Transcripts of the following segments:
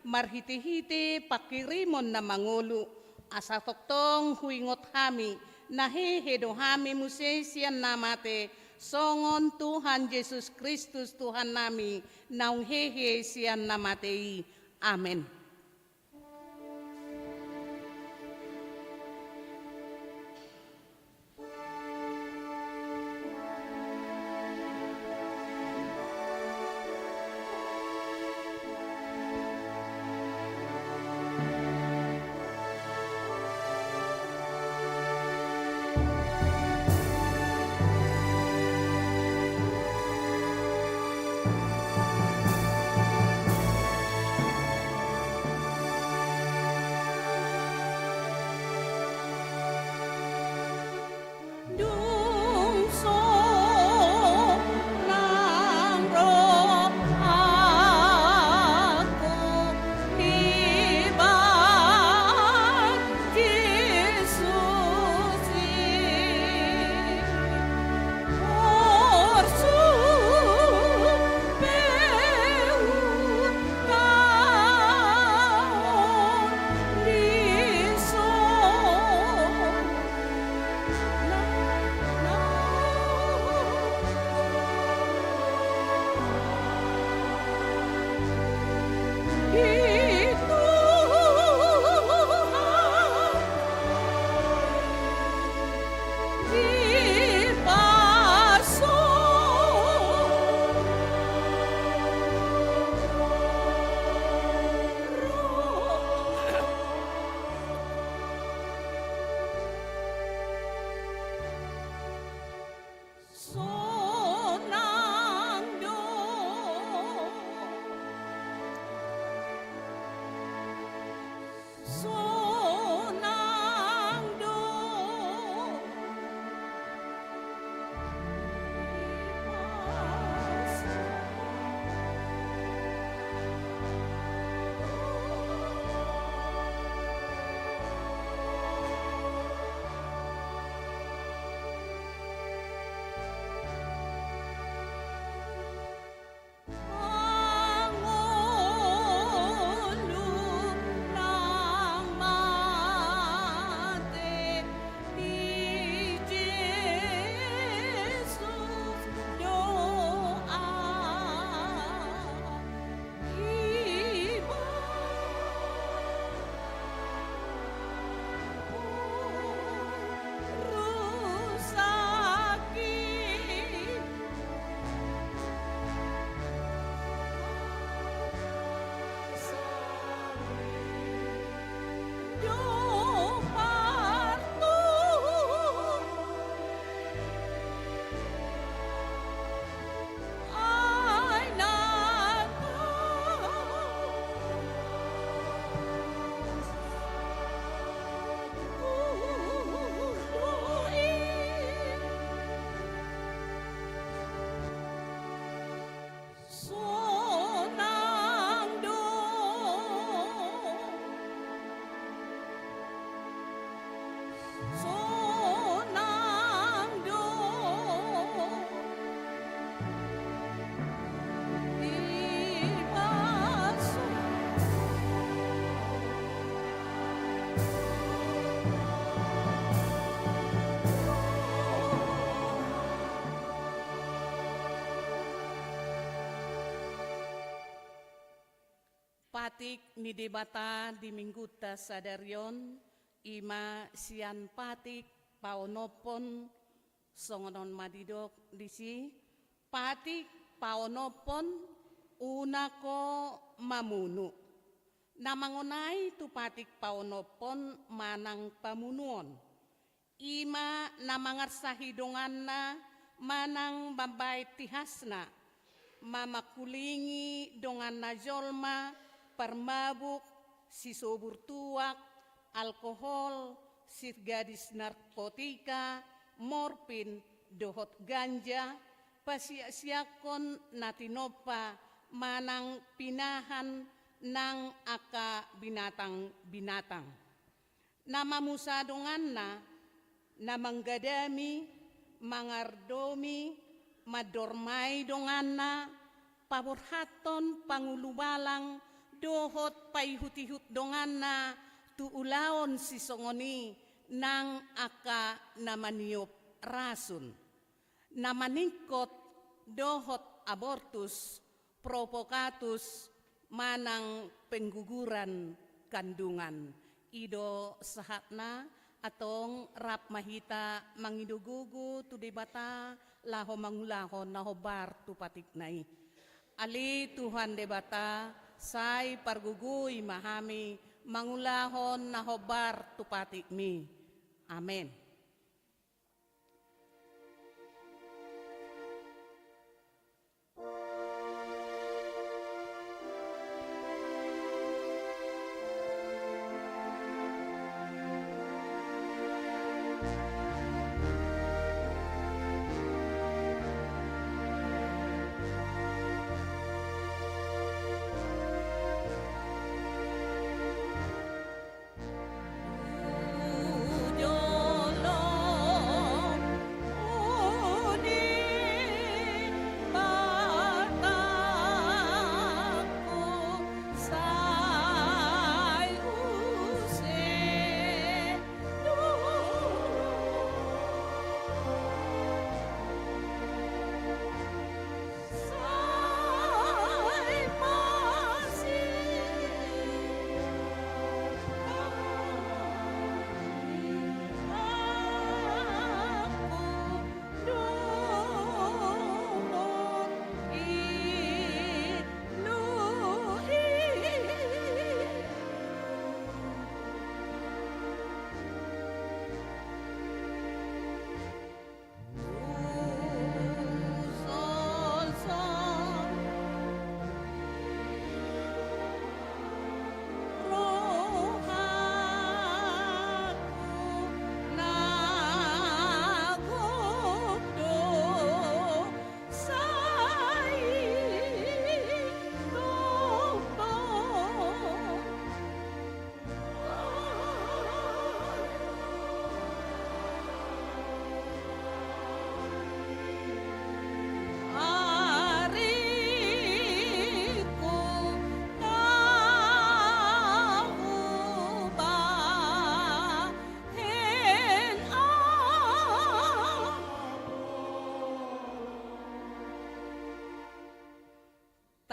marhiti-hiti pakirimon na mangulu, asa toktong huingot hami, nahehedo hami musesian namate, songon Tuhan Yesus Kristus Tuhan nami, naung hehe sian namatei. Amen. Patik ni debata di mingguta sadarion, ima sian patik paonopon songonon madidok disi, patik paonopon unako mamunu. Namangonai tu patik paonopon manang pamunuon. Ima namangarsa hidonganna manang babay tihasna, mamakulingi dongan na jolma, permabuk, sisobur tuak, alkohol, gadis narkotika, morfin, dohot ganja, pasiasiakon natinopa, manang pinahan ng aka binatang-binatang. Namamusadongan na manggadami, mangardomi, madormay dongan na, paborhaton pangulubalang dohot paihutihut dongan na tuulaon si songoni nang aka namaniop rasun. Namaningkot dohot abortus provokatus manang pengguguran kandungan. Ido sahatna atong rap mahita mangidugugu tu debata laho mangulaho nahobar tu patiknai. Ali Tuhan debata say pargugui mahami mangulahon nahobar tu patikmi. Amen.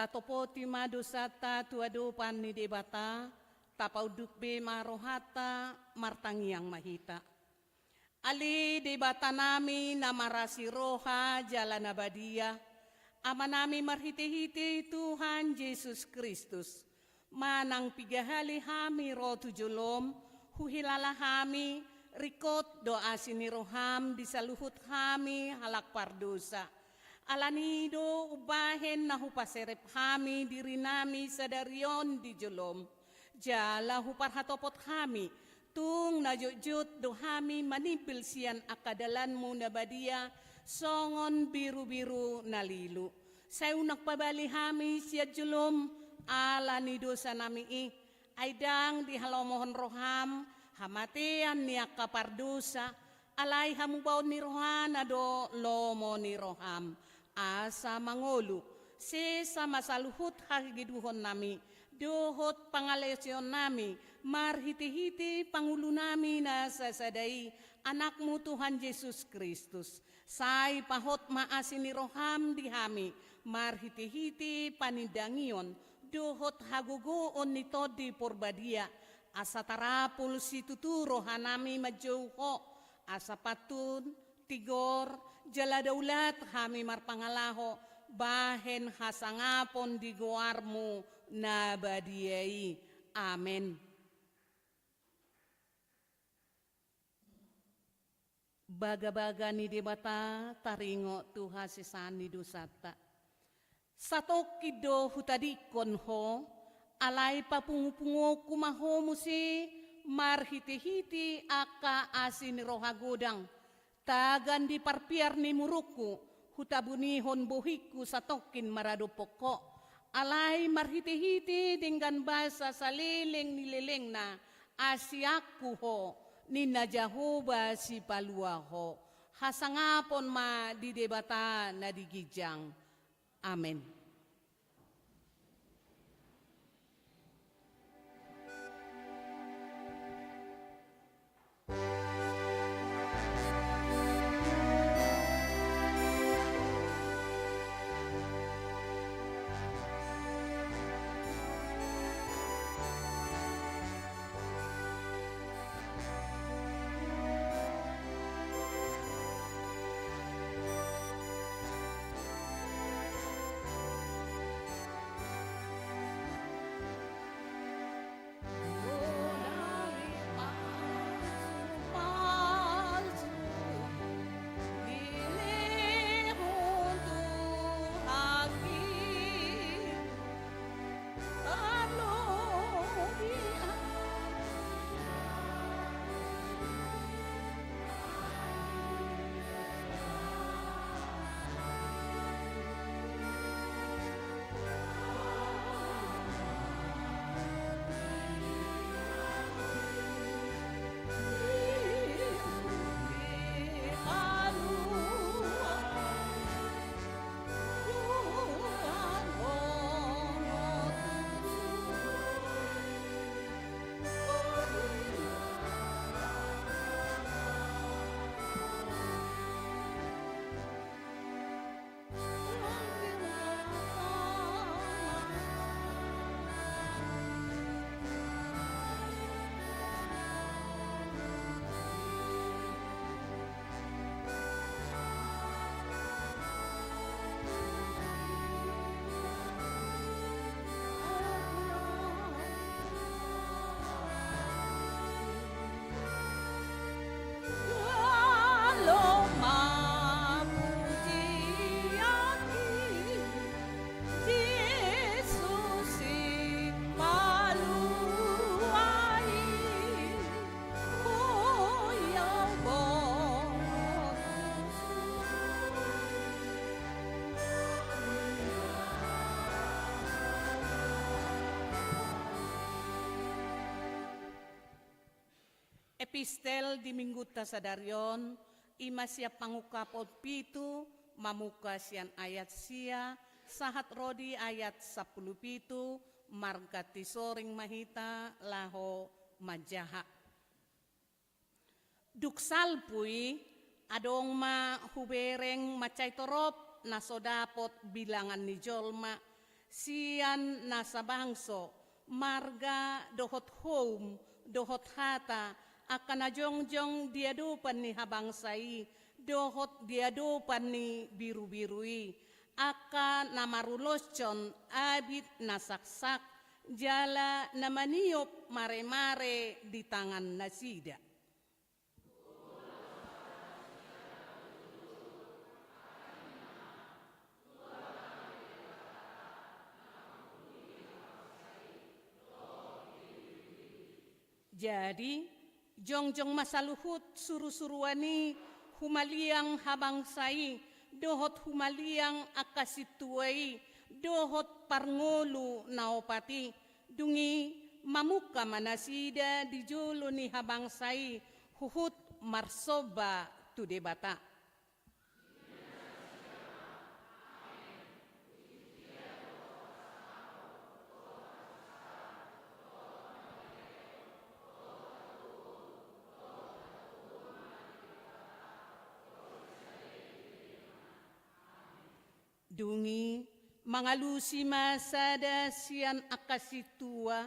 Tatopo timado sata tuadupan ni debata, tapauduk be marohata martangiang mahita. Ali debata nami namarasi roha jalan abadia, ama nami marhiti-hiti Tuhan Yesus Kristus. Manang pigahali hami rotu julom, huhilala hami, rikot doa sini roham disaluhut hami halak pardosa. Alanido ubahen na hupaserep hami diri nami sadarion di julom. Jala huparhatopot hami, tung najujut do hami manipil sian akadalanmu na badia, songon biru-biru nalilu. Sayo nakpabali hami siya julom, alanido sa nami aydang di halomohon roham, hamatian niya kapardusa, alay hamubaw ni rohana do lomo ni roham. Asa mangolu, sa masaluhut hagiduhon nami, dohot pangalesyon nami, marhiti-hiti pangulo nami na sasadai, anakmu Tuhan Yesus Kristus. Say pahot maasin ni roham di hami, marhiti-hiti panidangion, dohot hagugoon nito di porbadia, asa tarapul si tuturo hanami majauho, asa patun, tigor, jaladaulat hami marpangalaho, bahen hasangapon di goarmu na badiai. Amen. Baga-baga ni debata taringo tuha sisani dosata. Sato kido hutadikon ho, alay papungupungo kumaho musi, marhiti-hiti aka asin rohagodang. Tagan di parpiar ni muruku, hutabunihon bohiku sa tokin maradopoko. Alay marhiti-hiti dengan bahasa saliling nilileng na asyaku ho, nina Jahoba si palua ho. Hasangapon ma di debata na digijang. Amen. Epistel di minggu tasadarion, ima siya pangukapod pitu, mamuka siyan ayat siya, sahat rodi ayat 10 pitu, margati soring mahita, laho majaha. Duksal pui, adong ma hubereng macay torop, na sodapot bilangan ni jolma, siyan nasa bangso, marga dohot home, dohot hata, akan najongjong diadupan ni habangsai, dohot diadupan ni biru-birui, akan namaruloscon abit nasaksak, jala namaniop mare-mare di tangan nasida. Jadi, jongjong masaluhut suru-suruani humaliang habangsai, dohot humaliang akasituai, dohot parngolu naopati, dungi mamuka manasida di jolo ni habangsai, huhut marsoba tu debata. Dungi mangalusi masada sian akasitua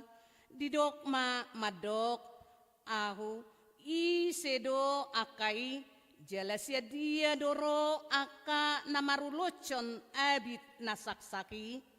didokma madok ahu isedo akai jalasia dia doro aka namarulocon abit nasaksaki.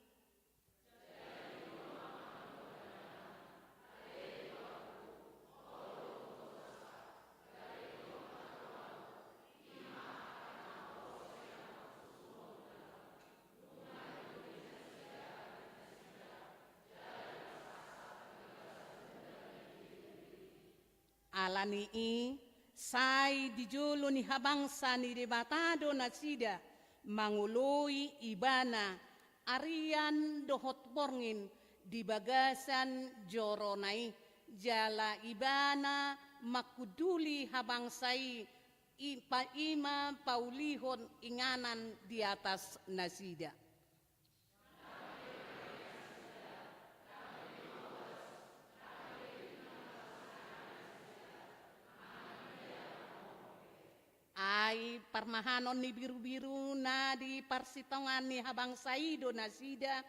Alani sai di jolo ni habangsa ni debatado nasida mangului ibana arian dohot borngin di bagasan joronai jala ibana makuduli habangsai ima paulihon inganan di atas nasida. Ai parmahanon ni biru-biru na di parsitongan ni habangsai do nasida,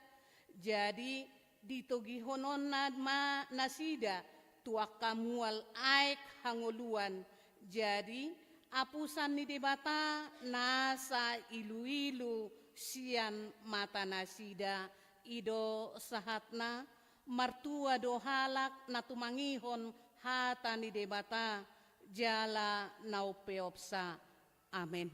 jadi ditogihonon na ma nasida tuak kamual aik hangoluan, jadi apusan ni debata nasa ilu-ilu sian mata nasida ido sahatna martua do halak na tumangihon hata ni debata jala naupeopsa. Amin.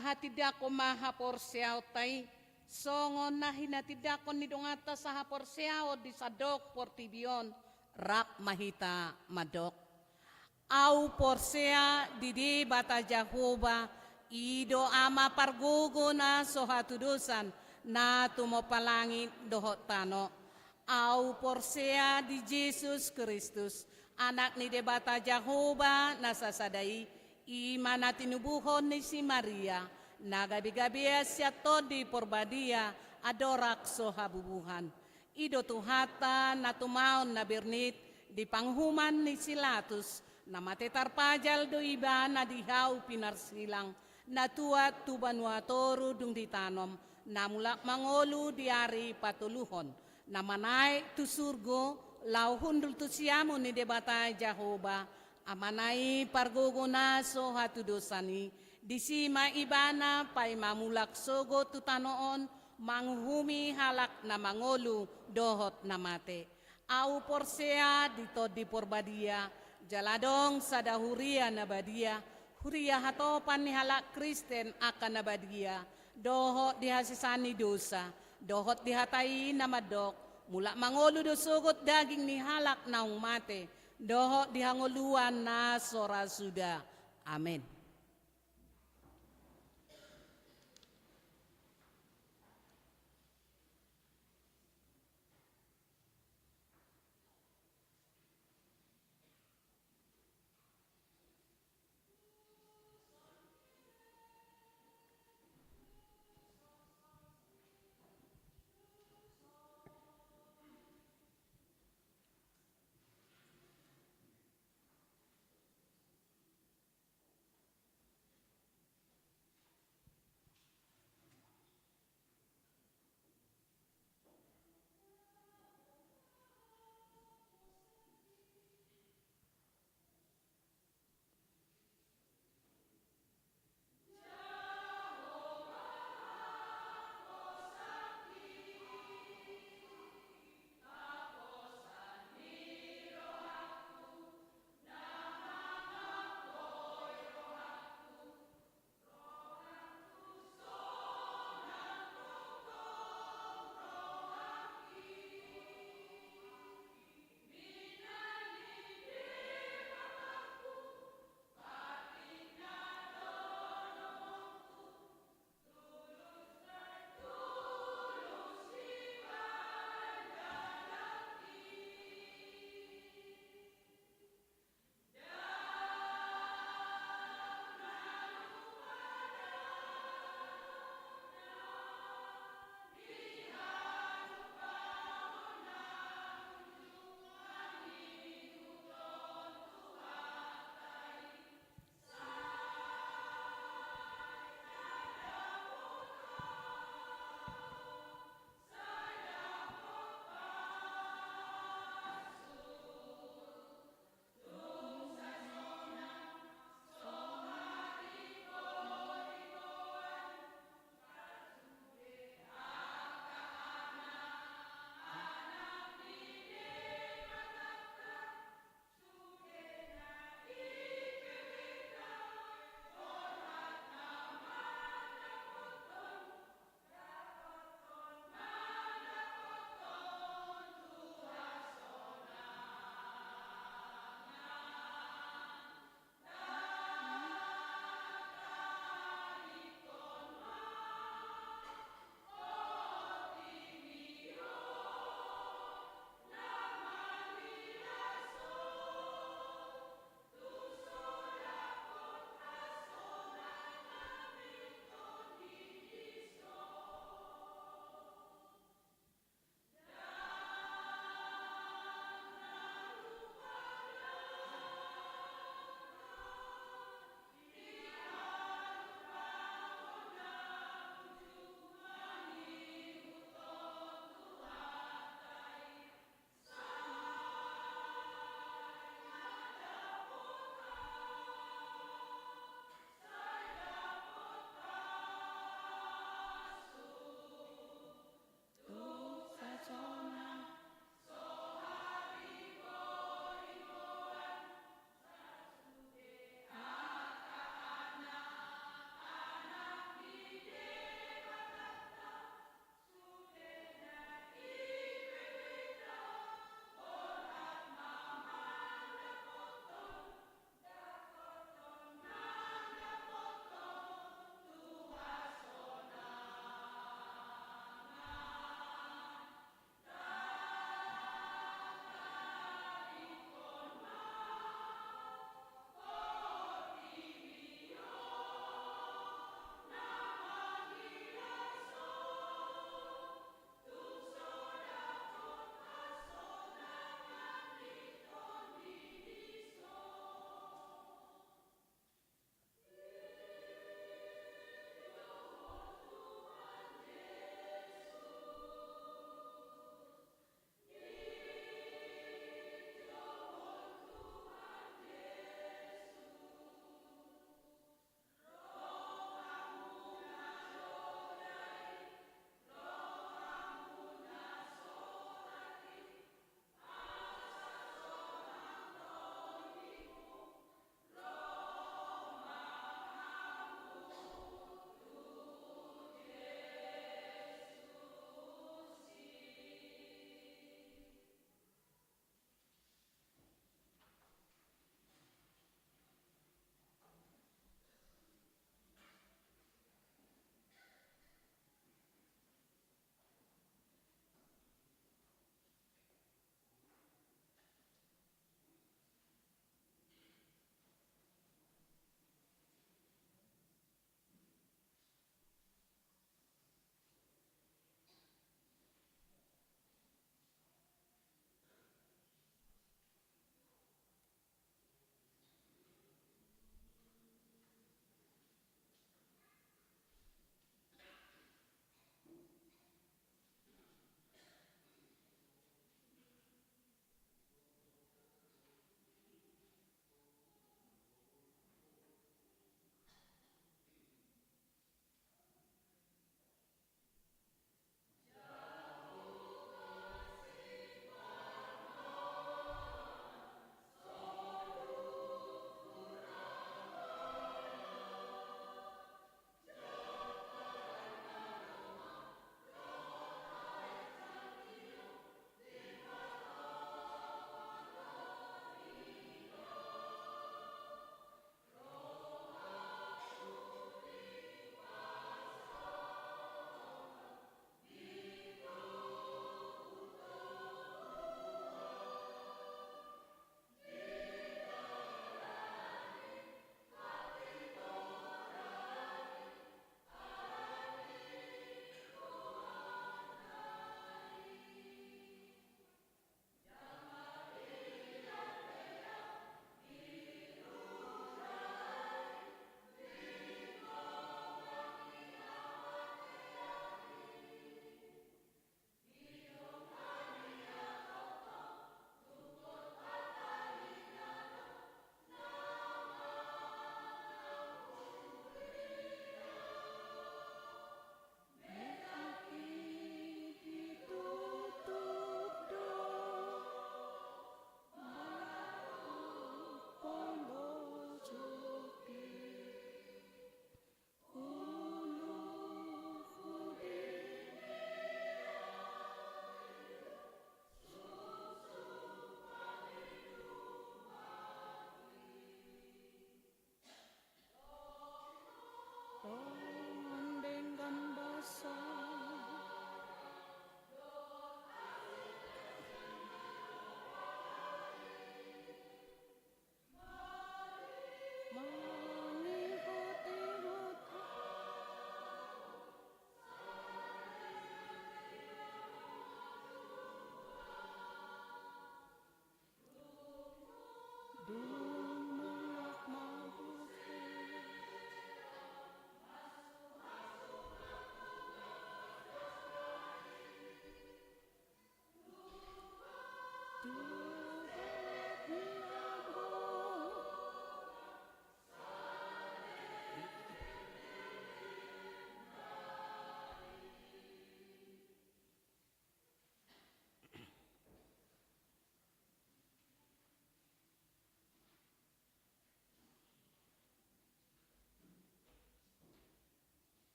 sahatidako mahaporsiao tay, songon na hinatidakon ni dongata sahaporsiao di sadok portibion, rak mahita madok. Au porsea didi bata Jahoba, ido ama pargugo na sohatudusan, na tumopalangi dohot tano. Au porsea di Jesus Kristus, anak ni debata Jahoba na sasadai, imana tinubuhon ni si Maria, nagabi-gabi siya to di porbadia, adorak sohabubuhan. Ido tuhata na tumaon na bernit, di panghuman ni Silatus, na matetar pajal do iba na dihaw pinarsilang, na tuat tubanuatoru dung ditanom, na mulak mangolu diari patuluhon, na manay tu surgo, lau hundul tu siyamu ni debatay Jahoba, amanay parguguna so hatudosani, disima ibana pay mamulak sogo tutanoon, manghumi halak na mangolu dohot na mate. Au porsea dito di porbadia, jaladong sadahuria na badia, huria hatopan ni halak Kristen akan na badia, dohot dihasisani dosa, dohot dihatai na madok, mula mangolu dosugot daging ni halak naung mate, dohot dihangoluan na sora suda. Amin.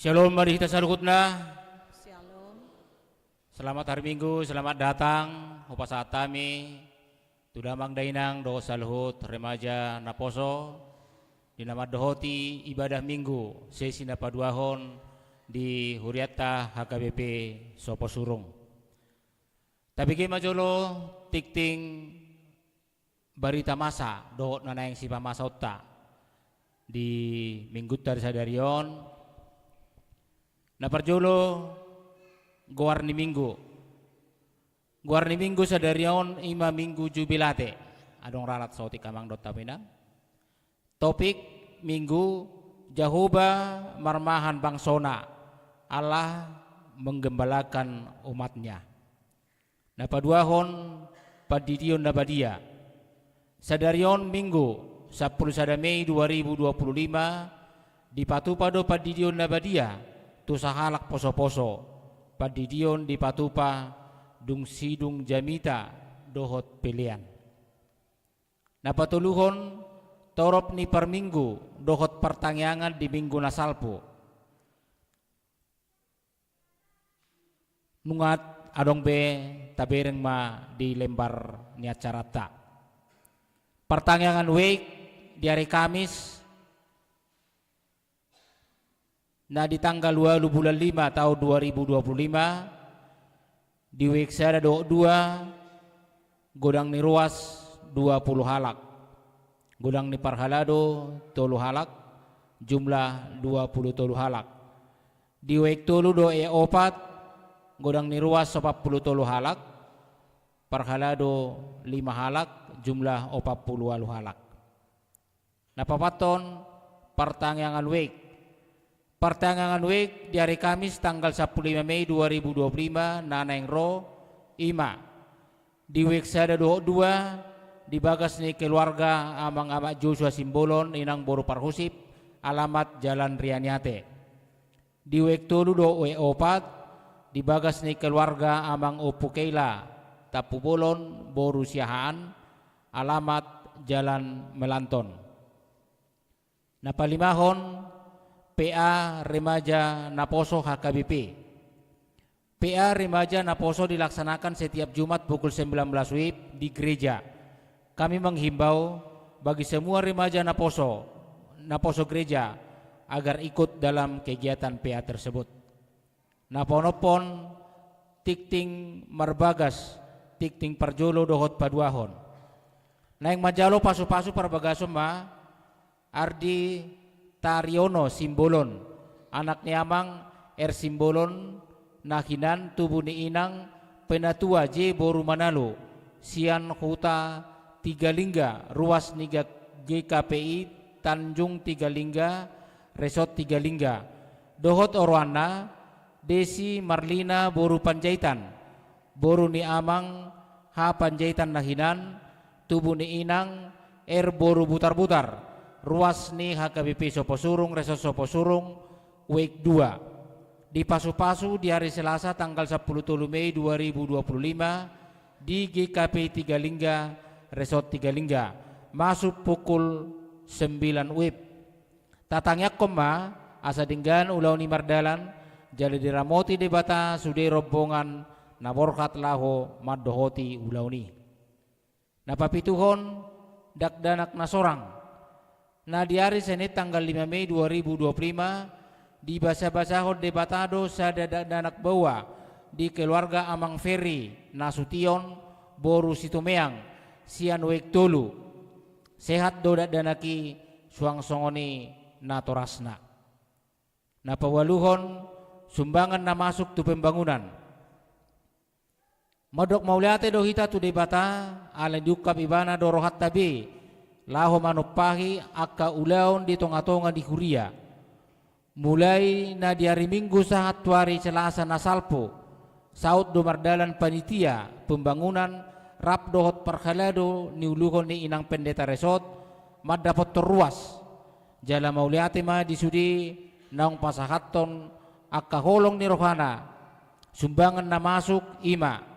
Shalom mari kita saluhutna. Shalom. Selamat hari Minggu, selamat datang saat kami. Tudamang dainang do saluhut remaja Naposo. Dinamad dohoti ibadah Minggu sesi napaduahon di Huriata HKBP Soposurung. Tapi kima jolo tikting barita masa do nanayang si pamasa otta di Minggu tar sadarion. Naparjolo Guarni Minggu sadarion ima minggu jubilate adong ralat sauti kamang dot tapina. Topik minggu Jehovah marmahan bangsona, Allah menggembalakan umatnya. Napaduahon padidion nabadia. Sadarion minggu 10 Mei 2025 di Patupado padidion nabadia tu sahalak poso-poso padidion di Patupa dung sidung jamita dohot pilihan. Napatuluhon torop ni per minggu dohot pertangyangan di minggu nasalpo. Nungat adong be tabereng ma di lembar ni acarata. Pertangyangan week di hari Kamis na di tanggal 20 bulan 5 tahun 2025 di week sada 2 godang ni ruas 20 halak, godang ni parhalado 3 halak, jumlah 23 halak. Di week tolu do opat godang ni ruas 43 halak, parhalado 5 halak, jumlah 40 halak. Napapaton pertangyangan week. Pertanggangan week di hari Kamis tanggal 15 Mei 2025 naneng ro ima. Di week sada 22 di bagas ni keluarga amang amak Joshua Simbolon inang boru parhusip alamat Jalan Rianiate. Di week tolu do opat di bagas ni keluarga amang Opu Keila Tapu Bolon boru siahaan alamat Jalan Melanton. Napalimahon PA Remaja Naposo HKBP. PA Remaja Naposo dilaksanakan setiap Jumat pukul 19 WIB di gereja. Kami menghimbau bagi semua remaja Naposo gereja agar ikut dalam kegiatan PA tersebut. Naponopon tikting marbagas tikting parjolo dohot paduahon. Naing majalo pasu-pasu parbagasum ma Ardi Taryono Simbolon, anak ni amang Simbolon, nakinan tubuh ni inang penatua J Boru Manalo, sian huta Tigalingga, ruas niga GKPI Tanjung Tigalingga, Resort Tigalingga, dohot orwana Desi Marlina Boru Panjaitan, Boru ni amang H Panjaitan nahinan, tubuh ni inang Boru Butar-Butar, ruas ni HKBP Soposurung, Resort Soposurung, week 2. Di Pasu-Pasu di hari Selasa tanggal 10 Mei 2025 di GKP Tigalingga, Resort Tigalingga, masuk pukul 9 WIB. Tatangyak koma asa dinggan ulau ni mardalan jadi diramoti debata sude rombongan naborkat laho maddohoti ulau ni. Napapituhon dakdanak nasorang. Nah di hari Senin tanggal 5 Mei 2025 di basa-basahon debatado sa danak bawa di keluarga Amang Ferry Nasution Boru Situmeang sian wek tolu sehat dodak danaki suang songoni natorasna. Napawaluhon sumbangan na masuk tu pembangunan. Modok mauliate dohita tu debata ala diukap ibana dorohat tabi laho manupahi akka ulaon di tonga-tonga di Huria. Mulai na di hari Minggu sahat tuari Selasa nasalpo saut domardalan panitia pembangunan rap dohot parhalado niuluhon ni inang pendeta resort madapot terruas jala mauliate ma disudi naung pasahaton akka holong ni rohana sumbangan na masuk ima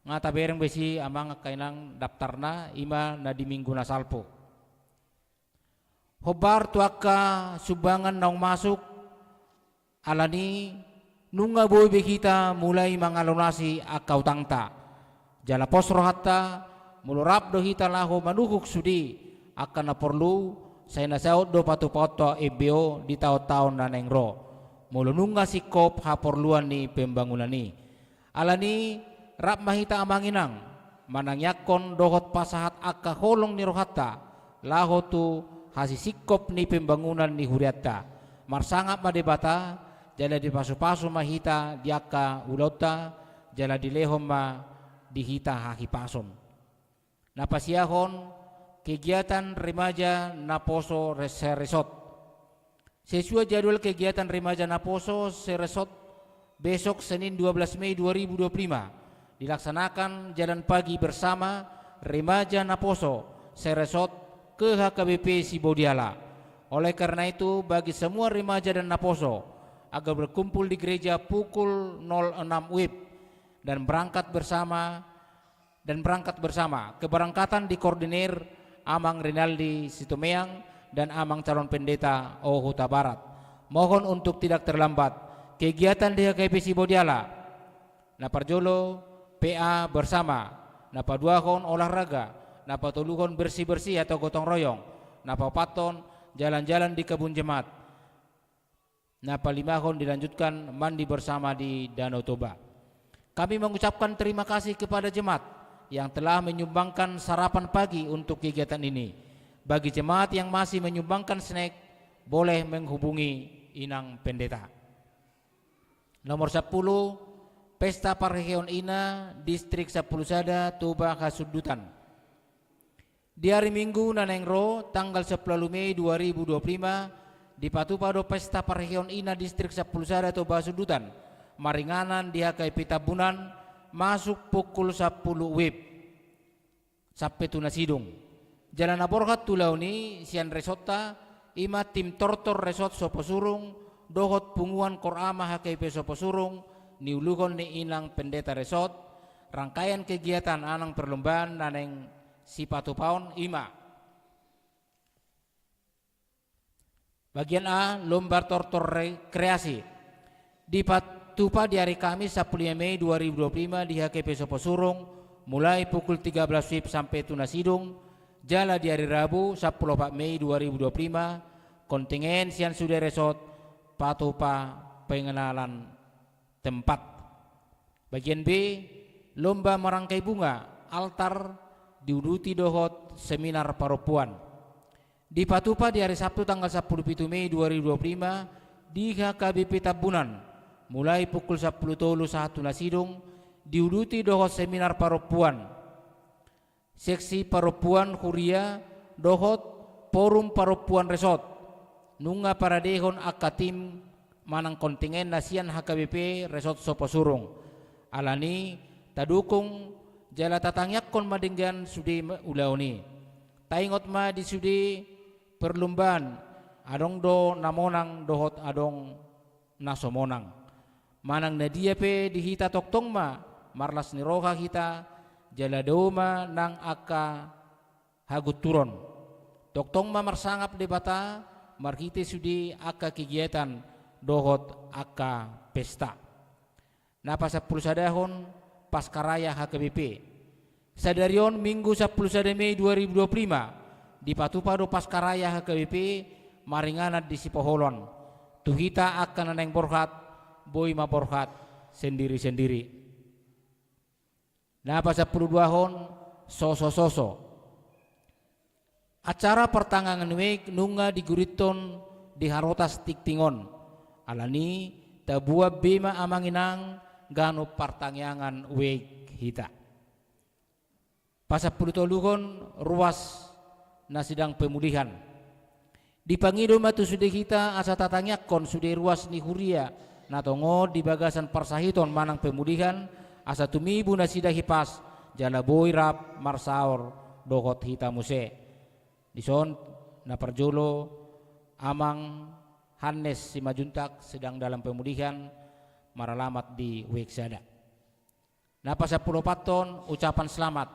nga tabereng besi amang kainang daftarna ima na di minggu na salpo. Hobar tu akka sumbangan naung masuk alani nunga boy kita mulai mangalunasi akau tangta jala posro hatta mulurap do hita laho manuhuk sudi akan na perlu saya nasaut do patu poto EBO di tahun-tahun nanengro mulu nunga sikop haporluan ni pembangunan ni alani rap mahita amanginang manang yakon dohot pasahat akka holong ni rohata laho tu hasi sikop ni pembangunan ni huriata marsangap madebata jala di pasu-pasu mahita diaka ulota jala di lehom ma dihita haki pasom napasiahon kegiatan remaja Naposo Resort sesuai jadwal kegiatan remaja Naposo Resort besok Senin 12 Mei 2025 dilaksanakan jalan pagi bersama remaja Naposo Resort ke HKBP Sibodiala. Oleh karena itu bagi semua remaja dan Naposo agar berkumpul di gereja pukul 06 WIB dan berangkat bersama. Keberangkatan dikoordinir Amang Rinaldi Situmeang dan Amang calon pendeta Huta Barat. Mohon untuk tidak terlambat. Kegiatan di HKBP Sibodiala naparjolo PA bersama, napaduahon olahraga, napatuluhon bersih-bersih atau gotong royong, napapaton jalan-jalan di kebun jemaat, napalimahon dilanjutkan mandi bersama di Danau Toba. Kami mengucapkan terima kasih kepada jemaat yang telah menyumbangkan sarapan pagi untuk kegiatan ini. Bagi jemaat yang masih menyumbangkan snack, boleh menghubungi Inang Pendeta. Nomor 10, Pesta Parheon Ina, Distrik Sapulsada, Toba Kasudutan. Di hari Minggu nanengro, tanggal 10 Mei 2025, di Patupado Pesta Parheon Ina, Distrik Sapulsada, Toba Kasudutan, maringanan di HKBP Tabunan, masuk pukul 10 WIB sampai Tunasidung. Jalan Aborhat Tulauni, Sian Resota, ima tim Tortor Resort Soposurung, dohot punguan Korama HKBP Soposurung, niulugon ni Inang Pendeta Resort, rangkaian kegiatan anang perlombaan naneng Sipatupaon ima. Bagian A, lomba tortor rekreasi. Di Patupa di hari Kamis 10 Mei 2025 di HKBP Soposurung mulai pukul 13 WIB sampai Tunasidung. Jala di hari Rabu 10 Mei 2025 kontingen Sian Sude Resort Patupa pengenalan tempat. Bagian B, lomba merangkai bunga altar diuduti dohot seminar paropuan. Di Patupa di hari Sabtu tanggal 10 Mei 2025 di HKBP Tabunan mulai pukul 10 tolu saat Tunasidung diuduti dohot seminar paropuan. Seksi paropuan Huria dohot forum paropuan resort nunga paradehon akatim manang kontingen nasian HKBP Resort Soposurung alani tadukung jala tatangyak kon madinggan sudi ulauni taingot ma di sudi perlumbaan adong do namonang dohot adong nasomonang manang nadia pe dihita toktong ma marlas niroha hita jala doma nang aka hagut turon toktong ma marsangap debata markite sudi aka kegiatan dohot aka pesta. Napa 10 sadahon paskaraya HKBP. Sadarion Minggu 10 Mei 2025 di Patupado paskaraya HKBP maringanat di Sipoholon. Tuhita akan naneng borhat, boy ma borhat sendiri-sendiri. Napa 10 duahon soso-soso. Acara pertangangan wek nunga di Guriton di Harotas Tiktingon. Alani tabua bima amanginang gano partangyangan weg hita. Pasapuluh toluhon ruas na sidang pemulihan. Di pangido matu sude kita asa tatangyak kon sude ruas ni Huria natongo di bagasan parsahiton manang pemulihan asa tumibu na sida hipas jala boyrap marsaor dohot hita muse. Dison na parjolo amang Hannes Simajuntak sedang dalam pemulihan maralamat di Weksada. Napa 10 paton ucapan selamat.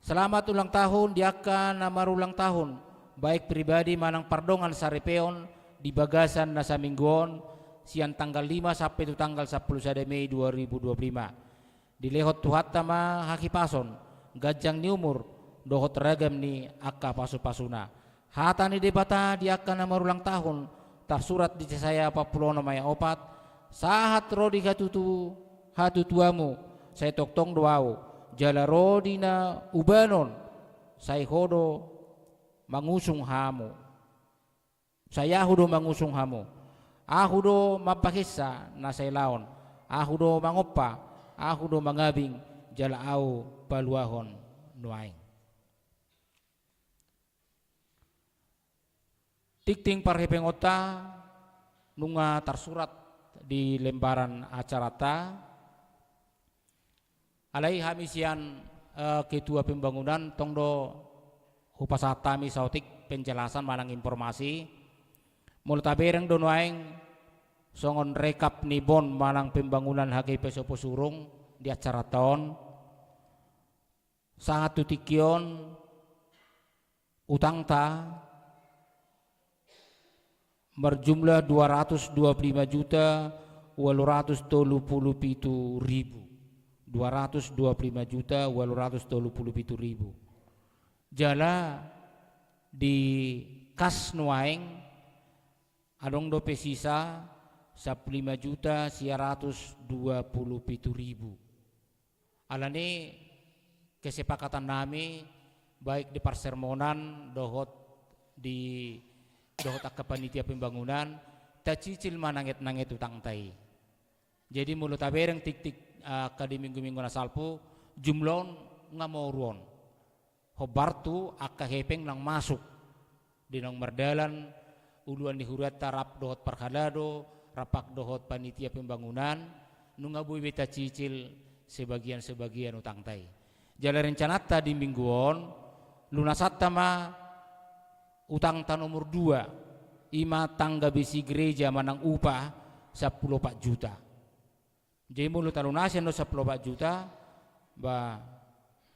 Selamat ulang tahun diaka na marulang tahun baik pribadi manang pardongan sarepeon di bagasan nasa mingguon siang tanggal 5 sampai tu tanggal 10 Mei 2025. Dilehot tuhat tama haki pason gajang ni umur dohot ragam ni akka pasu-pasuna. Hata ni debata di akan nama ulang tahun tersurat di saya 40 maya opat sahat rodi hatu tuamu saya toktong doau jala rodi na ubanon saya hodo mangusung hamu saya hudo mangusung hamu ahudo mapakisa na saya laon ahudo mangopa ahudo mangabing jala au paluahon nuaing. Tikting parhepengota nunga tersurat di lembaran acara ta alai hamisian ketua pembangunan tongdo hupasatami sautik penjelasan manang informasi multabereng donoaing songon rekap nibon manang pembangunan HGP Sopo Surung di acara tahun sangat tutikion utang ta berjumlah 225.837.000 jala di kas nuaing adong dope sisa 15.627.000 alani kesepakatan nami baik di parsermonan dohot akka panitia pembangunan ta cicil manangit-nangit utang tai. Jadi mulut abereng tik-tik kadi minggu-minggu nasalpo jumlon ngamoruon. Hobartu akka hepeng nang masuk di nang merdalan uluan di hurat tarap dohot parhalado rapak dohot panitia pembangunan nunga bui beta cicil sebagian utang tai. Jala rencanata di mingguon lunasat tama utang ta nomor 2 ima tangga besi gereja manang upah 14 juta. Jadi mulut alunasian no 14 juta ba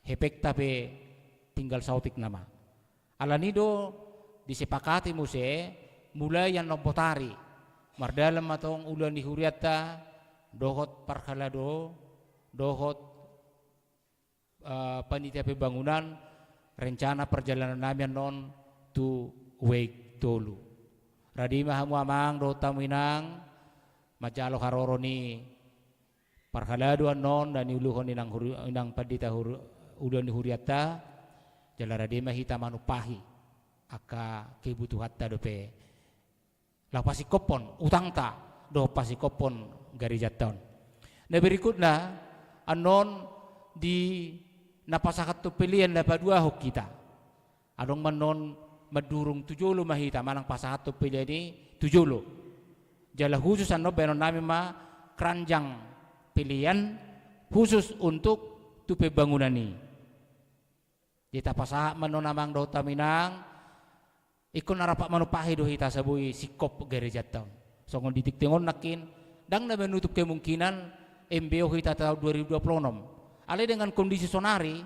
hepek tape tinggal sautik nama. Alanido disepakati muse mulai yang nombotari mardalam matong ulan di huriata dohot parhalado dohot panitia pembangunan rencana perjalanan nami non tu wake tolu radima hamu amang do taminang majalo haroro ni parhalado non dan uluhon inang padita ulan di huriata jala radima hita manupahi aka kebutuhan ta dope la pasikopon utang ta do pasikopon garijaton. Nah berikutnya anon di napasakat tu pilihan dapat dua hok kita adong manon madurung 70 mahita manang pasahat tu pilihan ini 70 jala khusus ano benon nami ma keranjang pilihan khusus untuk tu pembangunan ini kita pasahat manon namang do taminang ikon narapak manupahi do hita sabui sikop gereja tahun songon ditik tingon nakin dang na menutup kemungkinan MBO hita tahun 2026 alai dengan kondisi sonari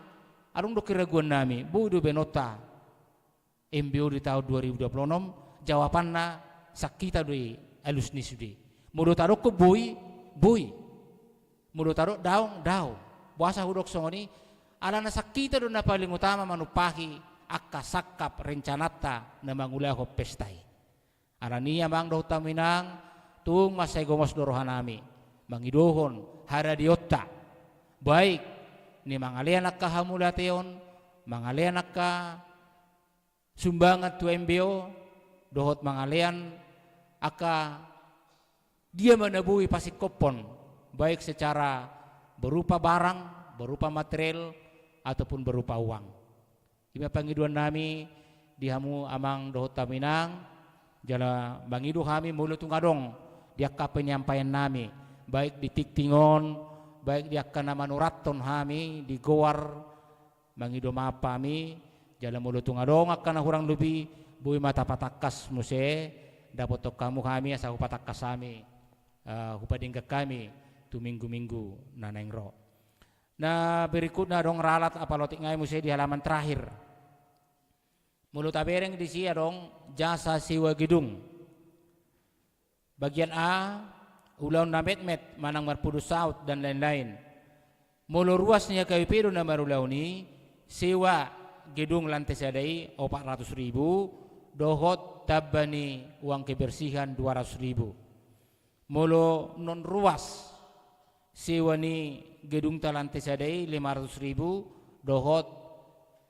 alung do keraguan nami budu benota MBO di tahun 2026 jawabanna sakita doi alus nisudi mudo taro ko bui mudo taro daung buasa hudok songoni alana sakita do na paling utama manupahi akka sakap rencanata na mangulaho pestai arania mang do taminang tung masay gomos dorohanami mangidohon haradiotta baik ni mangalian akka hamulateon mangalian akka sumbangan tu MBO dohot mangalian akka dia menabui pasikopon baik secara berupa barang berupa material ataupun berupa uang. Ima pangiduan nami dihamu amang dohot taminang jala bangidu kami mulut tungadong diakka penyampaian nami baik di tiktingon baik diakka nama nuraton kami di goar bangidu mapami jala mulut tungadong akana hurang lebih bui mata patakas muse dapat tok kamu kami asa patakas kami hupadingga kami tu minggu-minggu nanengro. Nah berikutnya dong ralat apalotik ngai muse di halaman terakhir. Mulut abereng di sia dong jasa sewa gedung. Bagian A ulau na met manang marpudu saut dan lain-lain. Mulu ruasnya KWP do na marulau ni sewa gedung lantai sadai 400.000, dohot tabani uang kebersihan 200.000. Mulu non ruas sewa ni gedung lantai sadai 500.000, dohot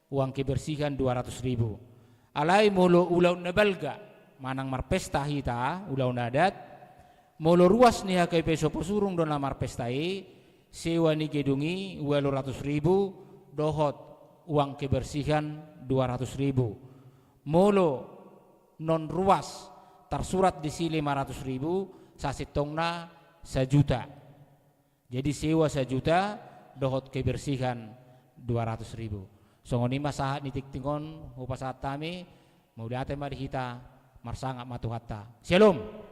uang kebersihan 200.000. Alai mulu ulau na balga manang marpesta hita ulau nadat, mulu ruas ni HKP sopo surung do na marpestai sewa ni gedungi 800.000, dohot uang kebersihan 200.000. Mulu non ruas tersurat di sini 500.000, sasitongna 1 juta. Jadi sewa 1 juta, dohot kebersihan 200.000. Songoni masahat nitik tingon upasat tami mau diate mari kita marsangak matu hatta. Shalom.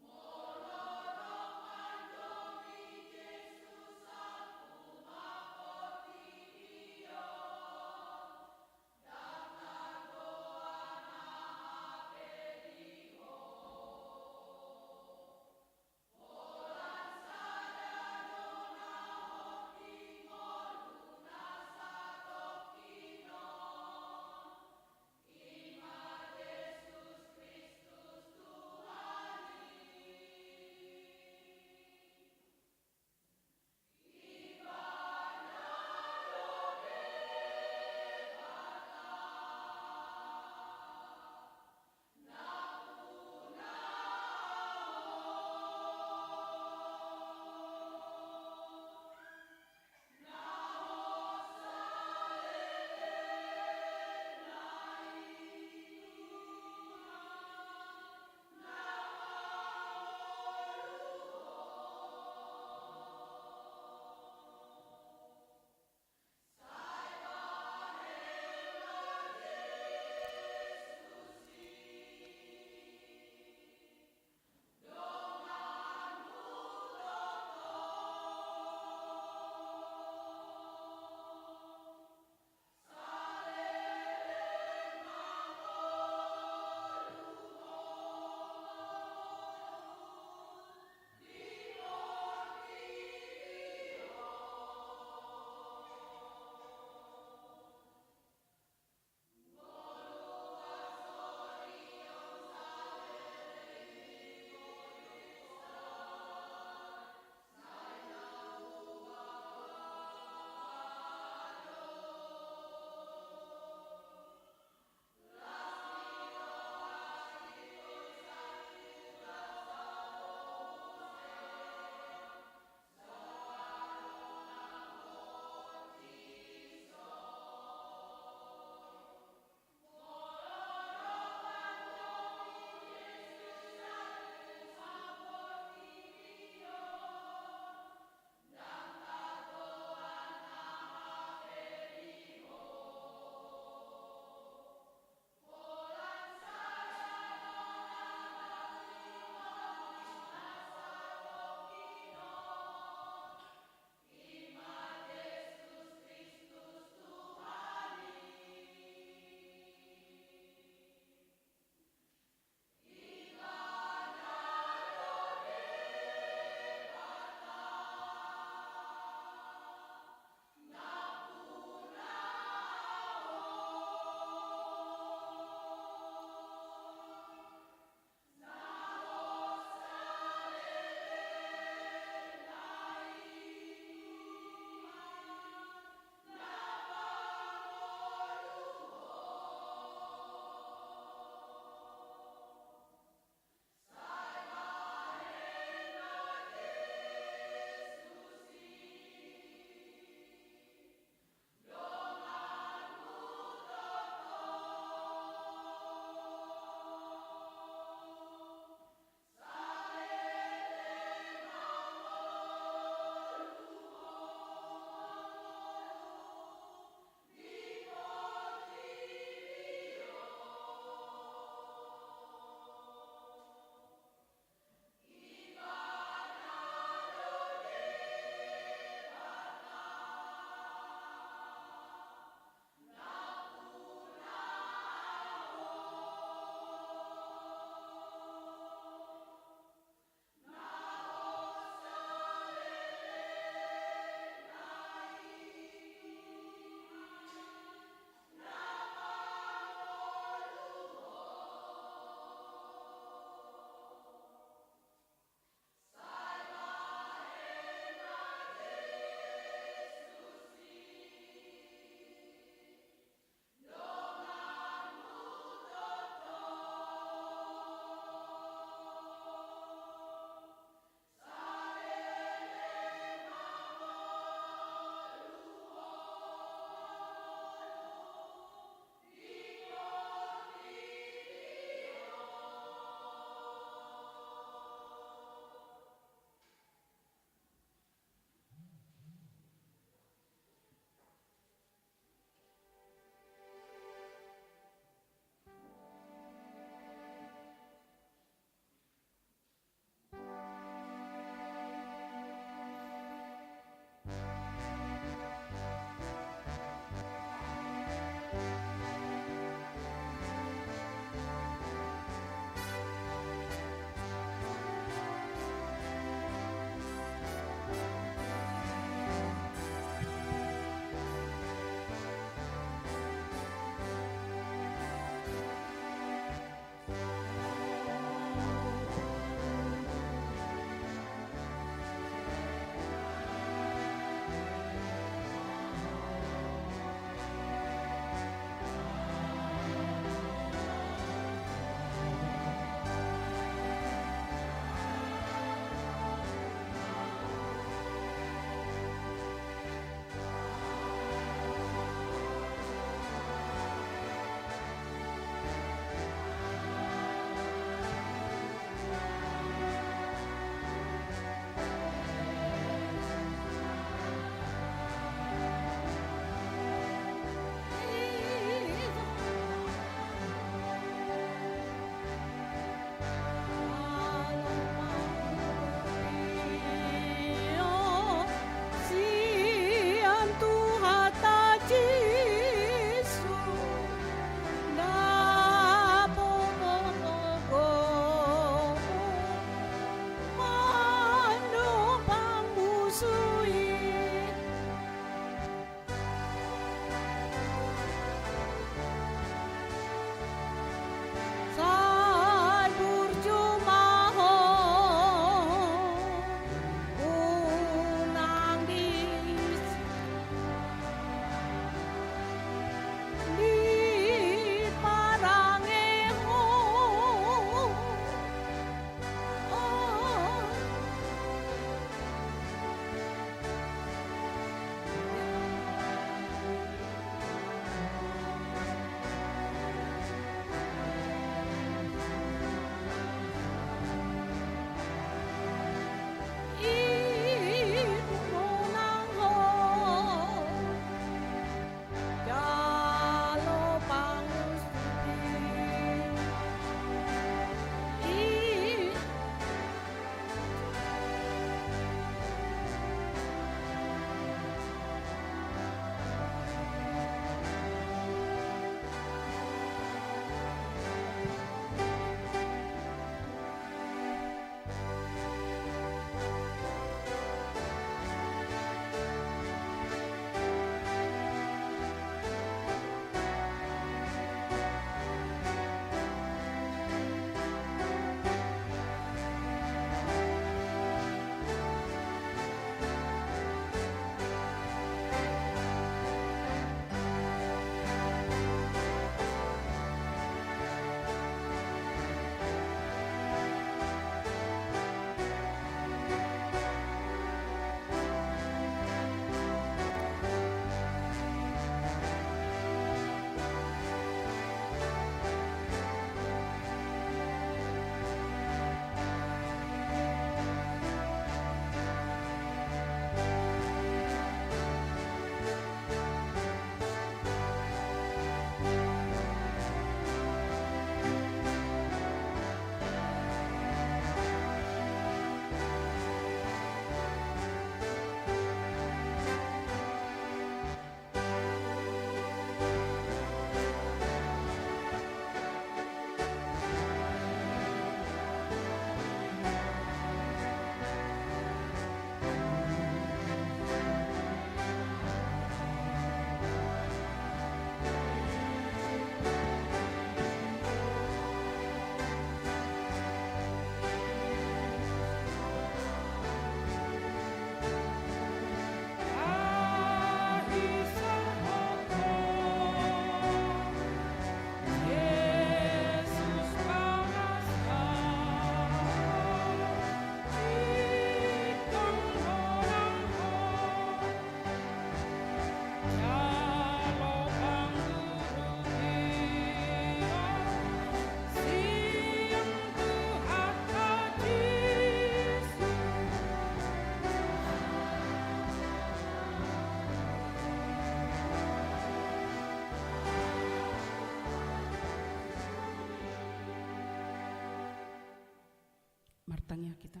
tangya kita.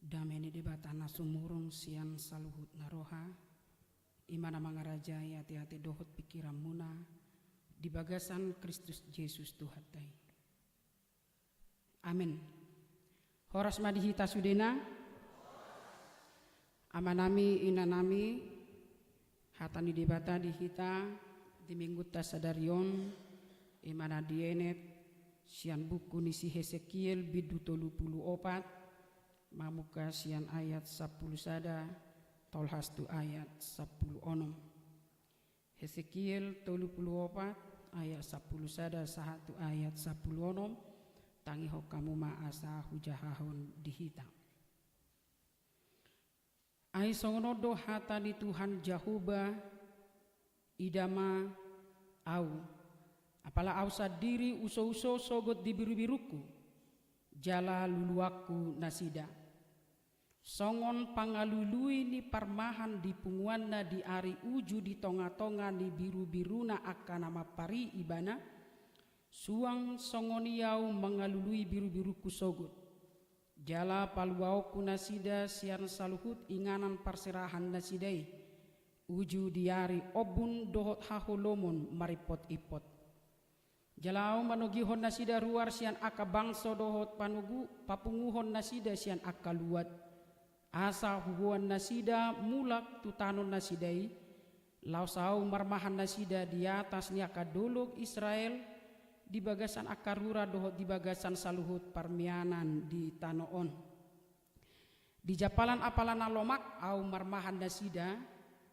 Dameni debatana sumurung sian saluhut naroha, imana mangarajai hati-hati dohot pikiran muna, di bagasan Kristus Yesus Tuhan dai. Amin. Horas madihita sudena, amanami inanami, hatani debata dihita, di minggu tasadarion, imana dienet, sian buku nisi Hesekiel bidu 34, mamuka sian ayat 10 sada, tolhastu ayat 10 onom. Hesekiel 34 ayat 10 sada sahatu ayat 10 onom, tangi hokamu maasa hujahahon dihita. Ai songonodo hata di Tuhan Jahuba idama au apala au sadiri uso-uso sogot di biru-biruku jala luluaku nasida songon pangalului ni parmahan di punguanna di ari uju di tonga-tonga ni biru-biruna akana mapari ibana suang songoniau mengalului biru-biruku sogut jala paluauku nasida sian saluhut inganan perserahan nasidai uju diari obun dohot haholomon maripot ipot jalau manugihon nasida ruar sian aka bangso dohot panugu papunguhon nasida sian aka luat asa huguan nasida mulak tutanon nasidai lausau marmahan nasida di atas ni aka dolog Israel di bagasan akarura dohot di bagasan saluhut parmianan di tanoon di japalan apalana lomak au marmahan nasida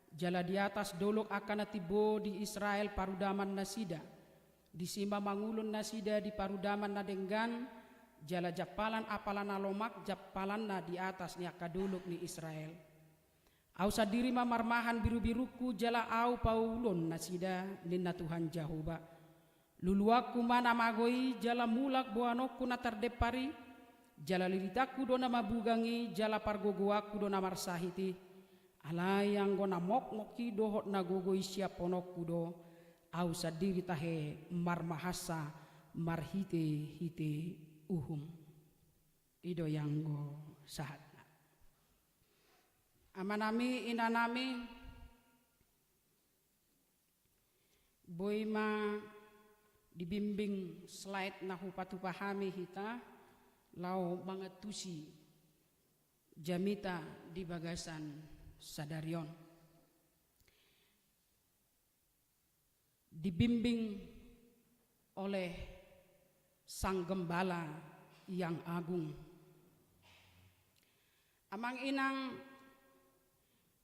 jala di atas dolog akan tibo di Israel parudaman nasida di simba mangulun nasida di parudaman nadenggan jala japalan apalana lomak japalan na di atas ni akaduluk ni Israel au sadiri marmahan biru-biruku jala au paulun nasida ninna Tuhan Jahuba luluaku mana magoi jala mulak boanoku na tardepari jala liritaku dona mabugangi jala pargogoaku dona marsahiti alayang gona mok-moki dohot na gogoi siap ponokku do au sadiri tahe marmahasa marhite hite uhum ido yang go sahat amanami inanami boima dibimbing slide na hupatu pahami hita lau mangetusi jamita di bagasan sadarion dibimbing oleh Sang Gembala yang agung amang inang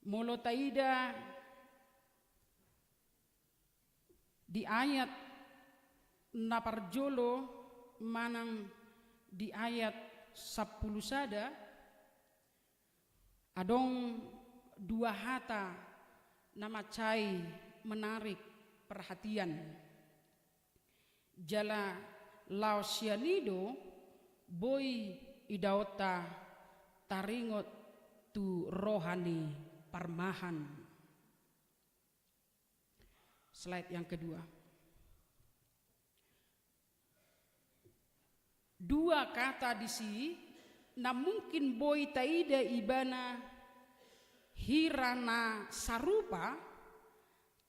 molotaida di ayat naparjolo manang di ayat 10 sada adong dua hata nama cai menarik perhatian jala lausianido boy idaota taringot tu rohani parmahan. Slide yang kedua. Dua kata di sini na mungkin boy taida ibana hirana sarupa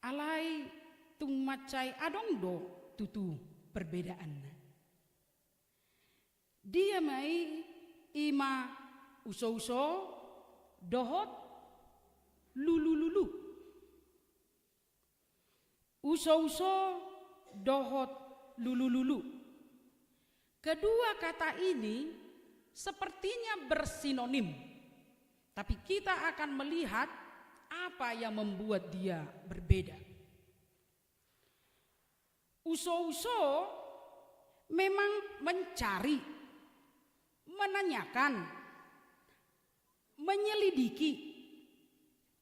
alai tung macai adong do tutu perbedaan. Dia mai ima uso-uso dohot lulu-lulu. Uso-uso dohot lulu-lulu. Kedua kata ini sepertinya bersinonim, tapi kita akan melihat apa yang membuat dia berbeda. Uso-uso memang mencari, menanyakan, menyelidiki,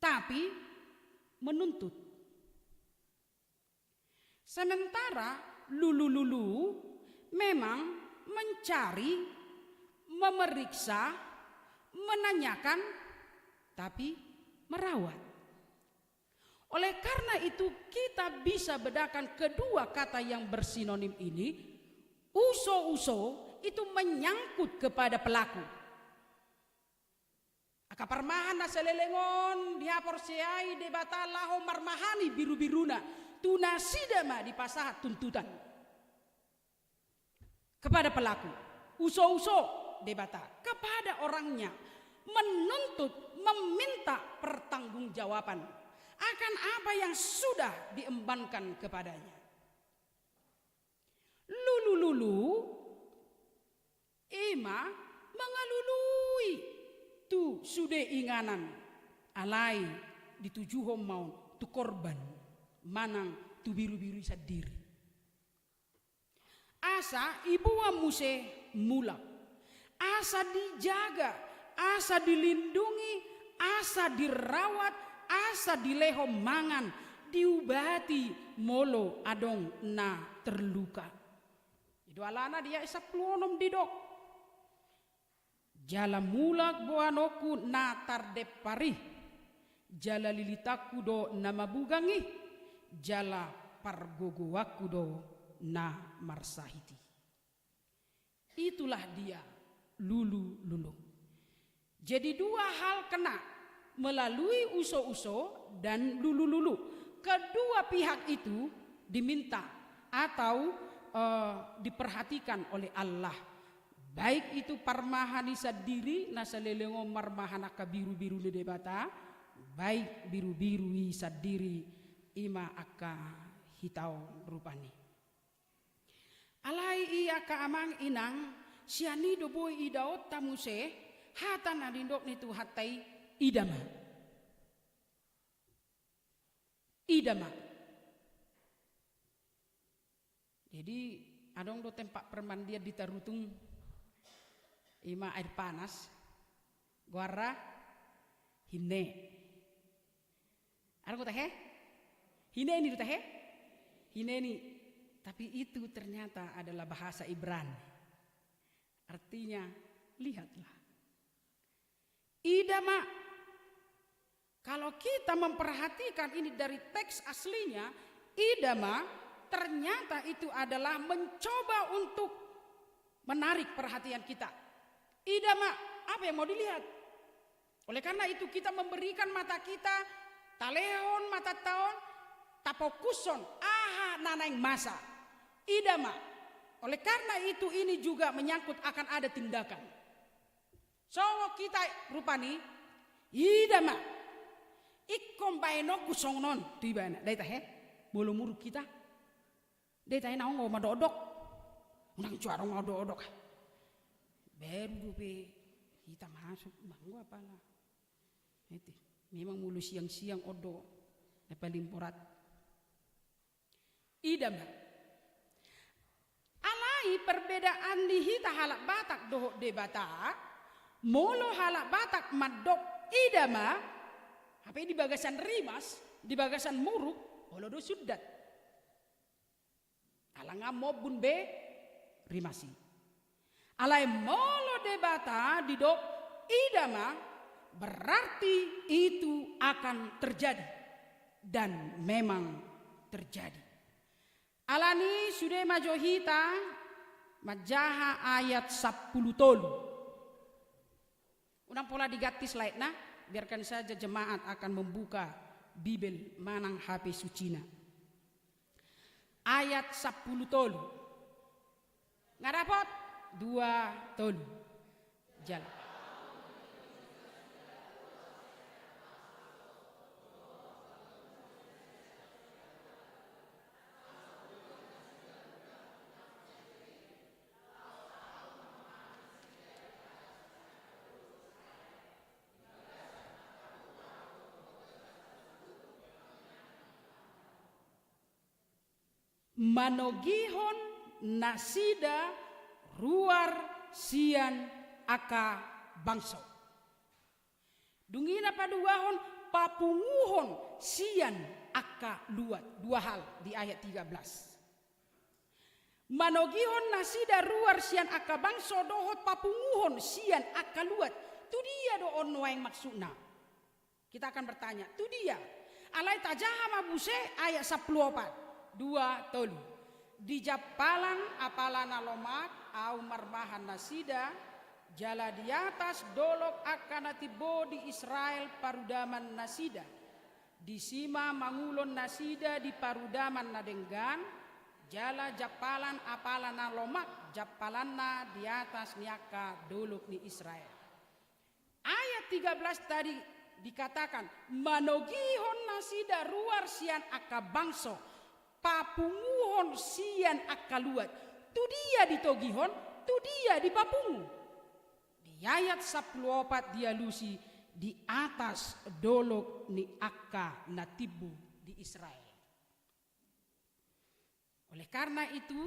tapi menuntut. Sementara lulu-lulu memang mencari, memeriksa, menanyakan, tapi merawat. Oleh karena itu kita bisa bedakan kedua kata yang bersinonim ini, uso-uso itu menyangkut kepada pelaku. Aka parmahan na selelengon dihapor seai debata laho marmahani biru-biruna tuna sidama di pasahat tuntutan kepada pelaku. Uso-uso debata kepada orangnya menuntut, meminta pertanggungjawaban akan apa yang sudah diembankan kepadanya. Lulu-lulu ima mengalului tu sude inganan alai ditujuhom mau tu korban manang tu biru-biru sadiri. Asa ibuwa muse mulak, asa dijaga, asa dilindungi, asa dirawat, asa dileho mangan, diubati molo adong na terluka. Itu alana dia isa pluonom didok. Jala mulak boanoku na tardepari, jala lilitaku do nama bugangi, jala pargogowaku do na marsahiti. Itulah dia lulu-lulu. Jadi dua hal kena melalui uso-uso dan lulu-lulu. Kedua pihak itu diminta atau diperhatikan oleh Allah. Baik itu parmahani sadiri nasalelengo marmahanaka biru-biru de debata, baik biru-biru sadiri ima aka hitau rupani. Alai iya ka amang inang siani do boy idaot tamuse hatan adindok nitu hatai idama. Idama. Jadi adong do tempat permandian di tarutung ima air panas guara hine. Ada kota he? Hine ini do he? Hine ini. Tapi itu ternyata adalah bahasa Ibrani. Artinya lihatlah. Idama. Kalau kita memperhatikan ini dari teks aslinya, idama ternyata itu adalah mencoba untuk menarik perhatian kita. Idama, apa yang mau dilihat? Oleh karena itu kita memberikan mata kita talehon mata taon tapokuson aha nanaing masa. Idama. Oleh karena itu ini juga menyangkut akan ada tindakan. So kita rupani idama. Ikom baeno kusongnon tibana. Dai tah he mulumuru kita. Dai tah naong ngoma dodok. Unang cuarong mau dodok. Baru dupe kita masuk banggu apalah. Itu memang mulu siang-siang odo paling porat. Idama. Alai perbedaan di hita halak Batak doh debata, molo halak Batak madok idama. Apa di bagasan rimas, di bagasan muruk, olo do sudat. Alanga mobun be rimasi. Alai molo debata di dok idama berarti itu akan terjadi dan memang terjadi. Alani sudah majohita majaha ayat 10 tolu. Unang pola digati slide na, biarkan saja jemaat akan membuka Bibel manang HP sucina. Ayat 10 tolu. Nggak dapat? 2 tolu. Jalan. Manogihon nasida ruar sian aka bangso. Dungina paduahon papunguhon sian aka luat. 2 hal di ayat 13. Manogihon nasida ruar sian aka bangso dohot papunguhon sian aka luat. Tu dia do ono yang maksudna. Kita akan bertanya, tu dia. Alai tajaha mabuse ayat 14. 2 tolu. di japalan apalana lomak au marmahan nasida jala di atas dolok akan tibo di Israel parudaman nasida di sima mangulon nasida di parudaman nadenggan jala japalan apalana lomak japalanna di atas niaka dolok ni Israel. Ayat 13 tadi dikatakan manogihon nasida ruar sian aka bangso papunguhon sian aka luat tu dia ditogihon tu dia dipapungu. Di ayat 14 dia lusi di atas dolok ni aka natibu di Israel. Oleh karena itu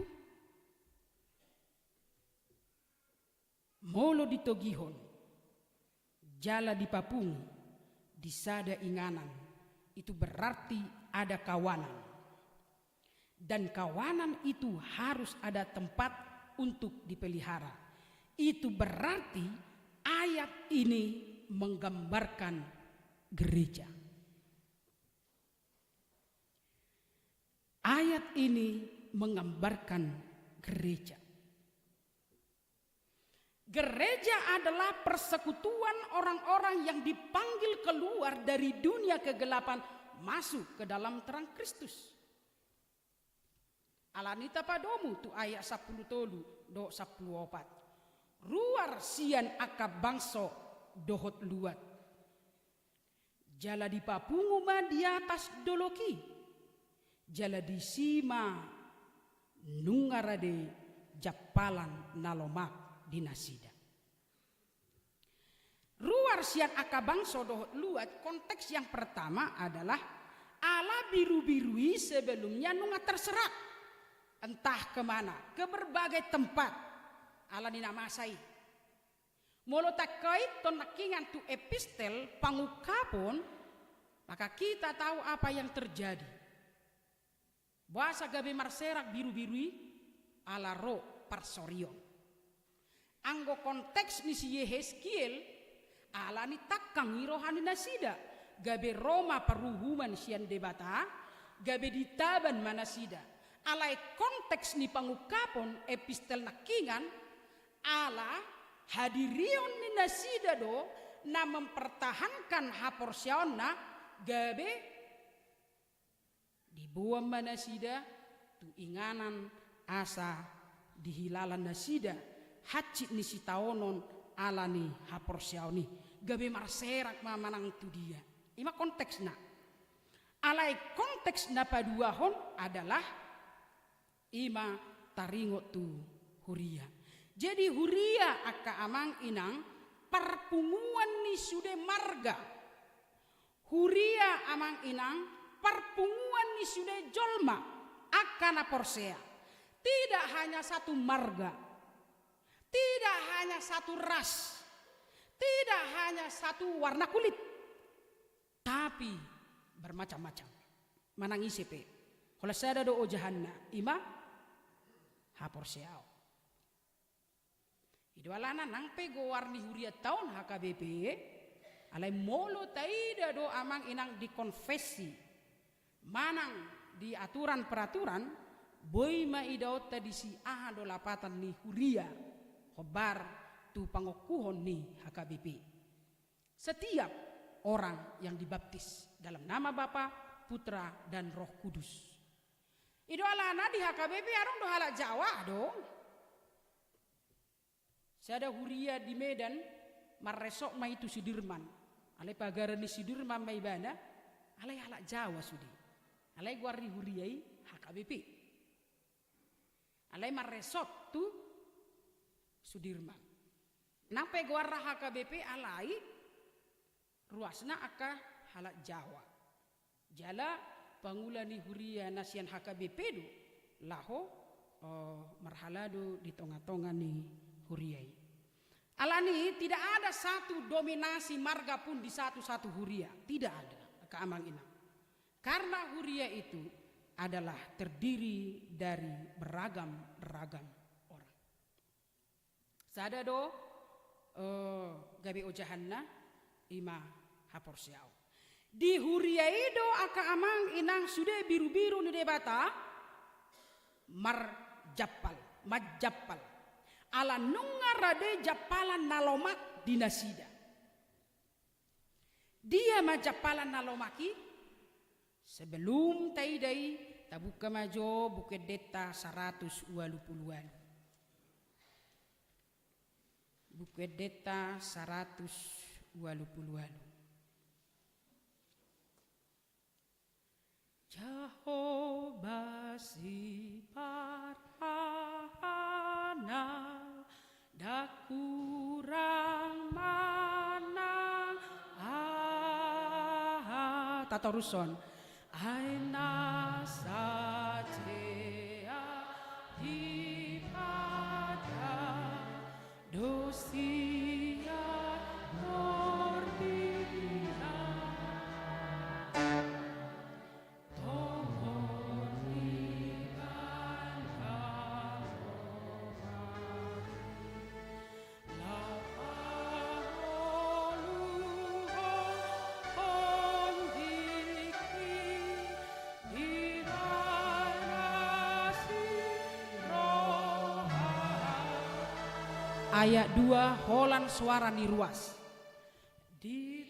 molo ditogihon jala dipapungu disada inganan itu berarti ada kawanan dan kawanan itu harus ada tempat untuk dipelihara. Itu berarti ayat ini menggambarkan gereja. Ayat ini menggambarkan gereja. Gereja adalah persekutuan orang-orang yang dipanggil keluar dari dunia kegelapan masuk ke dalam terang Kristus. Alanita padomu tu ayat 10 tolu do 14. Ruar sian aka bangso dohot luat. Jala di papungu ma di atas doloki. Jala di sima nungarade japalan nalomak dinasida. Ruar sian aka bangso dohot luat, konteks yang pertama adalah ala biru-birui sebelumnya nunga terserak entah kemana, ke berbagai tempat ala dinamasai. Molo takai ton nakingan tu epistel pangukapon, maka kita tahu apa yang terjadi. Bahasa gabe marserak biru-birui ala ro parsorion. Anggo konteks ni si Yehezkiel ala ni takang irohani nasida gabe Roma paruhuman sian debata gabe ditaban manasida alai konteks ni pangukapon epistel nakingan ala hadirion ni nasida do na mempertahankan haporsiaonna gabe dibuang manasida tu inganan asa dihilalan nasida hacit ni si taonon ala ni haporsiao ni gabe marserak mamanang tu dia. Ima konteksna. Alai konteks na paduahon adalah ima taringot tu huria. Jadi huria aka amang inang perpunguan ni sude marga. Huria amang inang perpunguan ni sude jolma akana porsea. Tidak hanya satu marga. Tidak hanya satu ras. Tidak hanya satu warna kulit. Tapi bermacam-macam. Manang isipe. Kalau saya ada do jahanna ima haporseao. Itu alana nang pego warni huria tahun HKBP alai molo taida do amang inang dikonfesi. Manang di aturan peraturan boy ma idao tadisi aha do lapatan ni huria khobar tu pangokuhon ni HKBP. Setiap orang yang dibaptis dalam nama Bapa, Putra dan Roh Kudus. Itu alana di HKBP arong do halak Jawa dong. Saya ada huria di Medan, maresok ma itu Sudirman. Alai pagaran di Sudirman ma ibana, alai halak Jawa sudi. Alai guari huriai HKBP. Alai maresok tu Sudirman. Nampai guara HKBP alai ruasna aka halak Jawa. Jala pangulani huria nasian HKBP do laho marhalado di tonga-tonga ni huriai. Alani tidak ada satu dominasi marga pun di satu-satu huria, tidak ada keamang inang. Karena huria itu adalah terdiri dari beragam-ragam orang. Sadado gabi ojahanna ima haporsiao. Di huria itu aka amang inang sudah biru-biru ni debata majapal ala nungarade japalan nalomak dinasida. Dia majapalan nalomaki sebelum taidai tabuka majo Bukit Deta 180 Bukit Deta 180 Jehovah si parhana dak kurang mana tataruson aina saja di pada dosia berbina tohon ikan Ayat 2 holan suara niruas. Di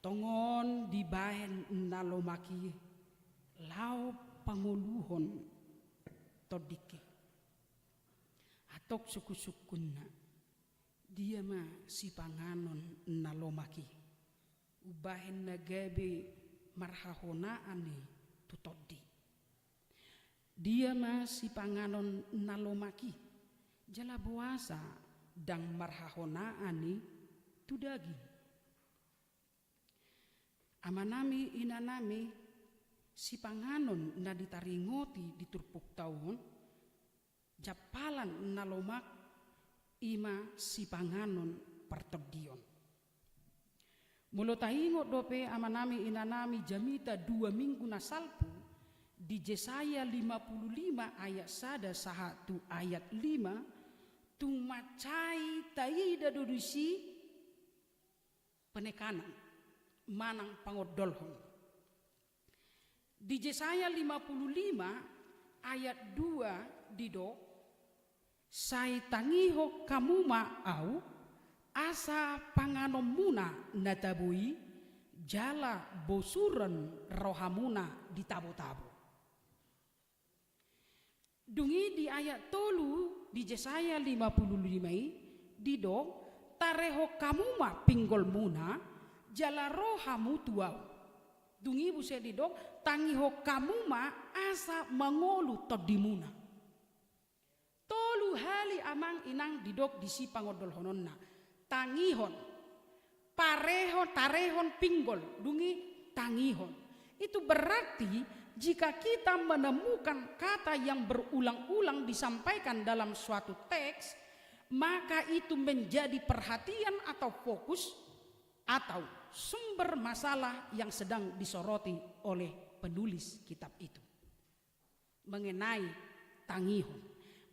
tongon di bahen nalomaki lau panguluhon todike atok suku-sukunna dia mah si panganon nalomaki ubahen nagabe marhahona ani tutodi dia mah si panganon nalomaki jala buasa dang marhahona ani tudagi amanami inanami si panganon na ditaringoti di turpuk taon japalan nalomak ima si panganon partodion mulo taingot dope amanami inanami jamita 2 minggu nasalpu di Yesaya 55 ayat 1 sahatu ayat 5 tumacai taida dodusi penekanan manang pangodolhon. Di Yesaya 55 ayat 2 dido sai tangiho kamuma au asa panganomuna natabui jala bosuran rohamuna di tabo-tabo. Dungi di ayat tolu di Yesaya 55 dido tareho kamuma pinggol muna jala rohamu tuau dungi buse didok tangiho kamuma asa mangolu todimuna tolu hali amang inang didok disi pangodol hononna tangihon parehon tarehon pinggol dungi tangihon itu berarti jika kita menemukan kata yang berulang-ulang disampaikan dalam suatu teks maka itu menjadi perhatian atau fokus atau sumber masalah yang sedang disoroti oleh penulis kitab itu mengenai tangihon,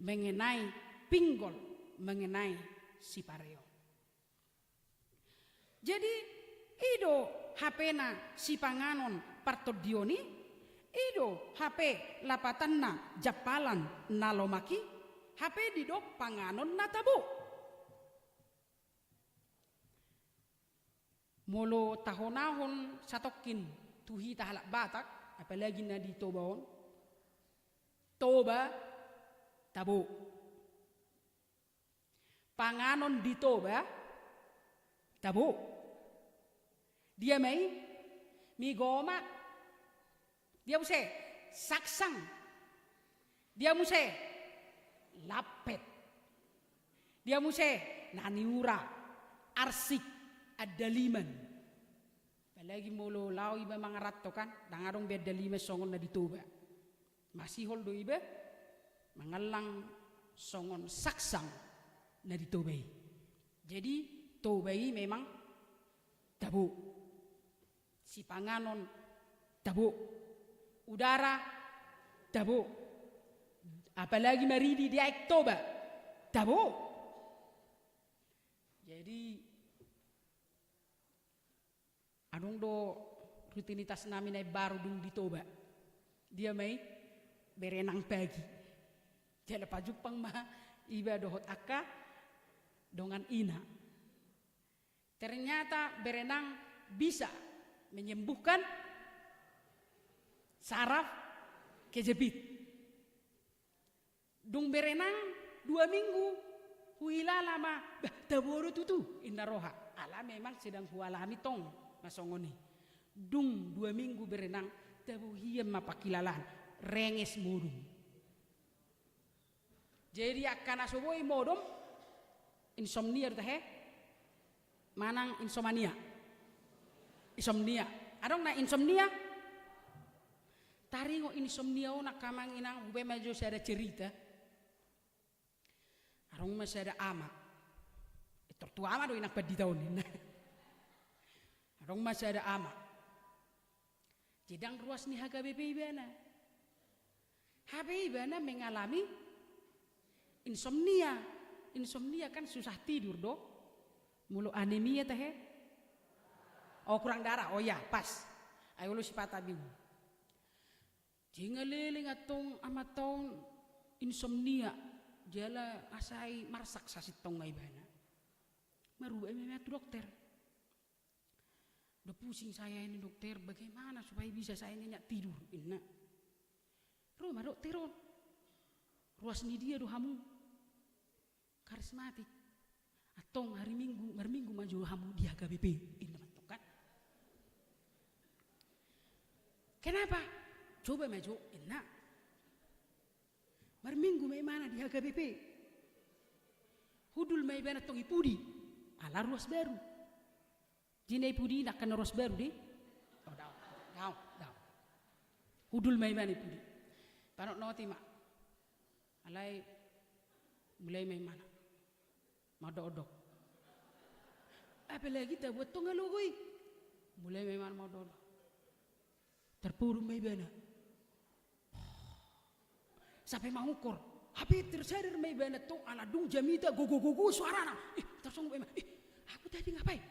mengenai pinggol, mengenai sipareo. Jadi ido hapena si panganon partodioni, ido HP lapatanna japalan nalomaki, HP didok panganon natabo. Molo tahonahon satokin tuhi tahalak batak apalagi na di tobaon toba Tabo. Panganon di Toba. Tabo. Dia mi goma. Dia muse saksang. Dia muse lapet. Dia muse naniura. Arsik adaliman. Palagi molo lao iba mangarat to kan, dangarong beda lima songon na di Toba. Masih holdo iba mangalang songon saksang na di Toba. Jadi Toba memang tabo. Si panganon tabo. Udara tabo. Apalagi maridi di Toba tabo. Jadi anong do rutinitas namin ay baru dung di Toba. Dia may berenang pagi. Jala pajupang iba dohot aka dongan ina. Ternyata berenang bisa menyembuhkan saraf kejepit. Dung berenang 2 minggu. Huila lama. Taboro tutu inna roha. Ala memang sedang hualami tong masongoni. Dung 2 minggu berenang. Tabu hiyam mapakilalan. Renges modum. Jadi akan asoboi modum. Insomnia tahe. Manang insomnia. Insomnia. Adong na insomnia. Taringo insomnia o nakamang inang hube majo saya ada cerita. Arong masih ada ama. Tertua ama do inak padi tahun ini. Arong masih ada ama. Jedang ruas ni HKBP ibana. HKBP ibana mengalami insomnia. Insomnia kan susah tidur do. Mulu anemia teh. Oh kurang darah. Oh ya pas. Ayo lu si patabing. Jinga leleng atong amatong insomnia. Jala asai marsak sasit tong maibana. Marubah memang dokter. Udah pusing saya ini dokter, bagaimana supaya bisa saya nyenyak tidur? Inna. Rumah dokter on. Ruas ni dia dohamu. Karismatik. Atong hari minggu maju hamu di HKBP. Inna betul kan? Kenapa? Coba maju. Inna. Minggu mai mana di HKBP. Hudul mai bana tong ipudi. Ala ruas baru. Jina ipudi nak kena ruas baru di. Oh daw. Hudul mai bana ipudi. Panok noti mak. Alai mulai mai mana. Madodok. Apalagi tak buat tong ngalugui. Mulai mai mana madodok. Terpuruk mai bana. Sampai mengukur, habis tersadar mai bana tu ala dung jamita go suara na. Tersungguh emang. Aku tadi ngapain?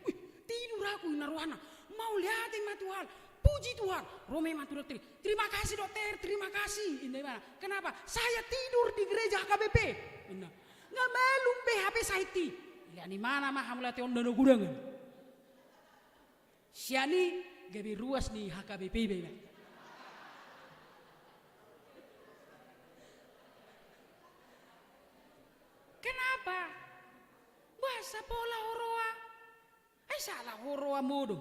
Tidur aku naruhana. Mau lihat Tuhan. Puji Tuhan. Rome matu dokter. Terima kasih dokter, terima kasih. Ini mana? Kenapa? Saya tidur di gereja HKBP. Benar. Nggak malum HP saya ti. Lihat di mana mah hamulati ondono gudang. Siani gabi ruas di HKBP benar. Kenapa? Bahasa pola horoa. Salah horoa modum.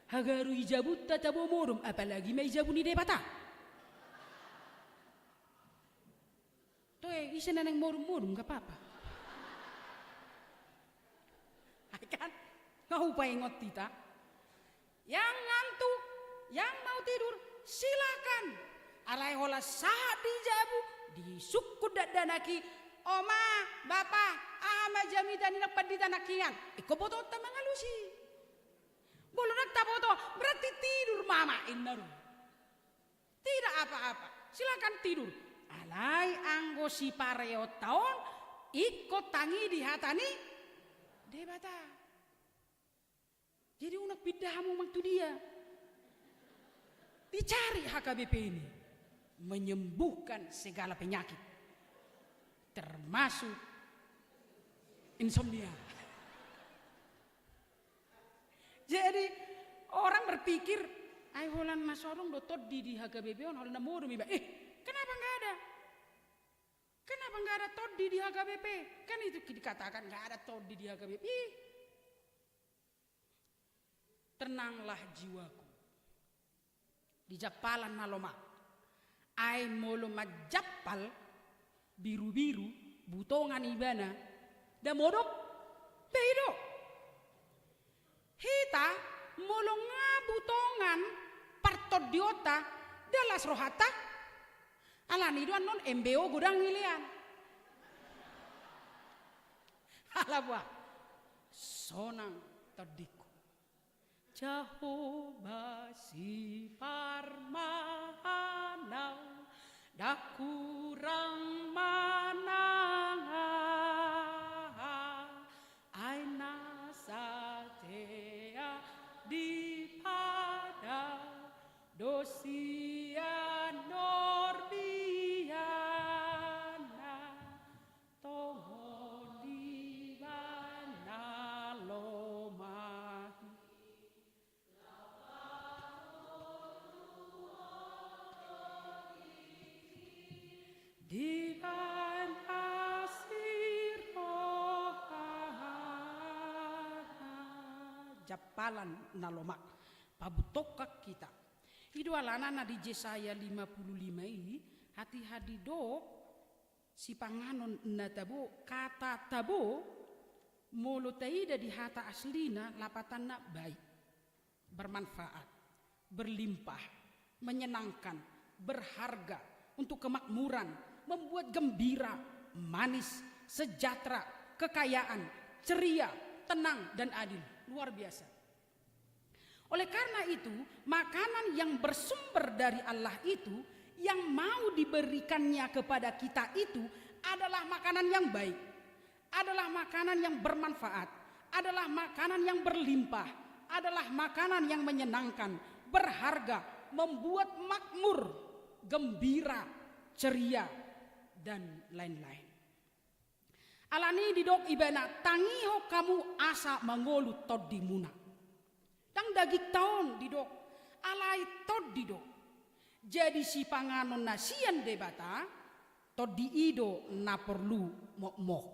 Hagaru hijabut tatabu modum. Apalagi may hijabuni debata. Tuh isa na ng modum gak apa-apa. Kan? Kau paingot tita. Yang ngantuk, yang mau tidur, silakan. Alay hola saat dijabu, disukud danaki. Oma, bapa, ama jamita ni nakpadita nakian. Iko boto tamangalusi. Bolo nagtaboto, berarti tidur mama inaru. Tidak apa-apa, silakan tidur. Alay anggo si pareo taon, ikut tangi di hatani, debata. Jadi unak bidahamu waktu dia. Dicari HKBP ini. Menyembuhkan segala penyakit. Termasuk insomnia. Jadi orang berpikir, ay holan masorong dotot di HKBP on holan namoro mi ba. Kenapa enggak ada? Kenapa nggak ada todi di HKBP? Kan itu dikatakan nggak ada todi di HKBP. Ih. Tenanglah jiwaku. Di japalan naloma. Ai molo majapal biru-biru butongan ibana. Da modok bedo. Hita molo ngabutongan partodiota dalas rohata. Alani doan non MBO gudang ngilian. Alabwa sonang tadiku. Jehovah si parmanau dah kurang mananga aina satea di pada dosia norbiana tongo di mana lomahi di mana japalan nalomak pabutokak kita hidu alana na di Yesaya 55 ini hati-hati do si panganon na tabo kata tabo molo taida di hata aslina lapatan na baik bermanfaat berlimpah menyenangkan berharga untuk kemakmuran membuat gembira manis sejahtera kekayaan ceria tenang dan adil luar biasa. Oleh karena itu, makanan yang bersumber dari Allah itu yang mau diberikannya kepada kita itu adalah makanan yang baik, adalah makanan yang bermanfaat, adalah makanan yang berlimpah, adalah makanan yang menyenangkan, berharga, membuat makmur, gembira, ceria, dan lain-lain. Alani didok ibana tangiho kamu asa mangolu tod dimuna. Dang dagik taon didok alai tod didok. Jadi si panganon nasian debata tod diido na perlu mok-mok.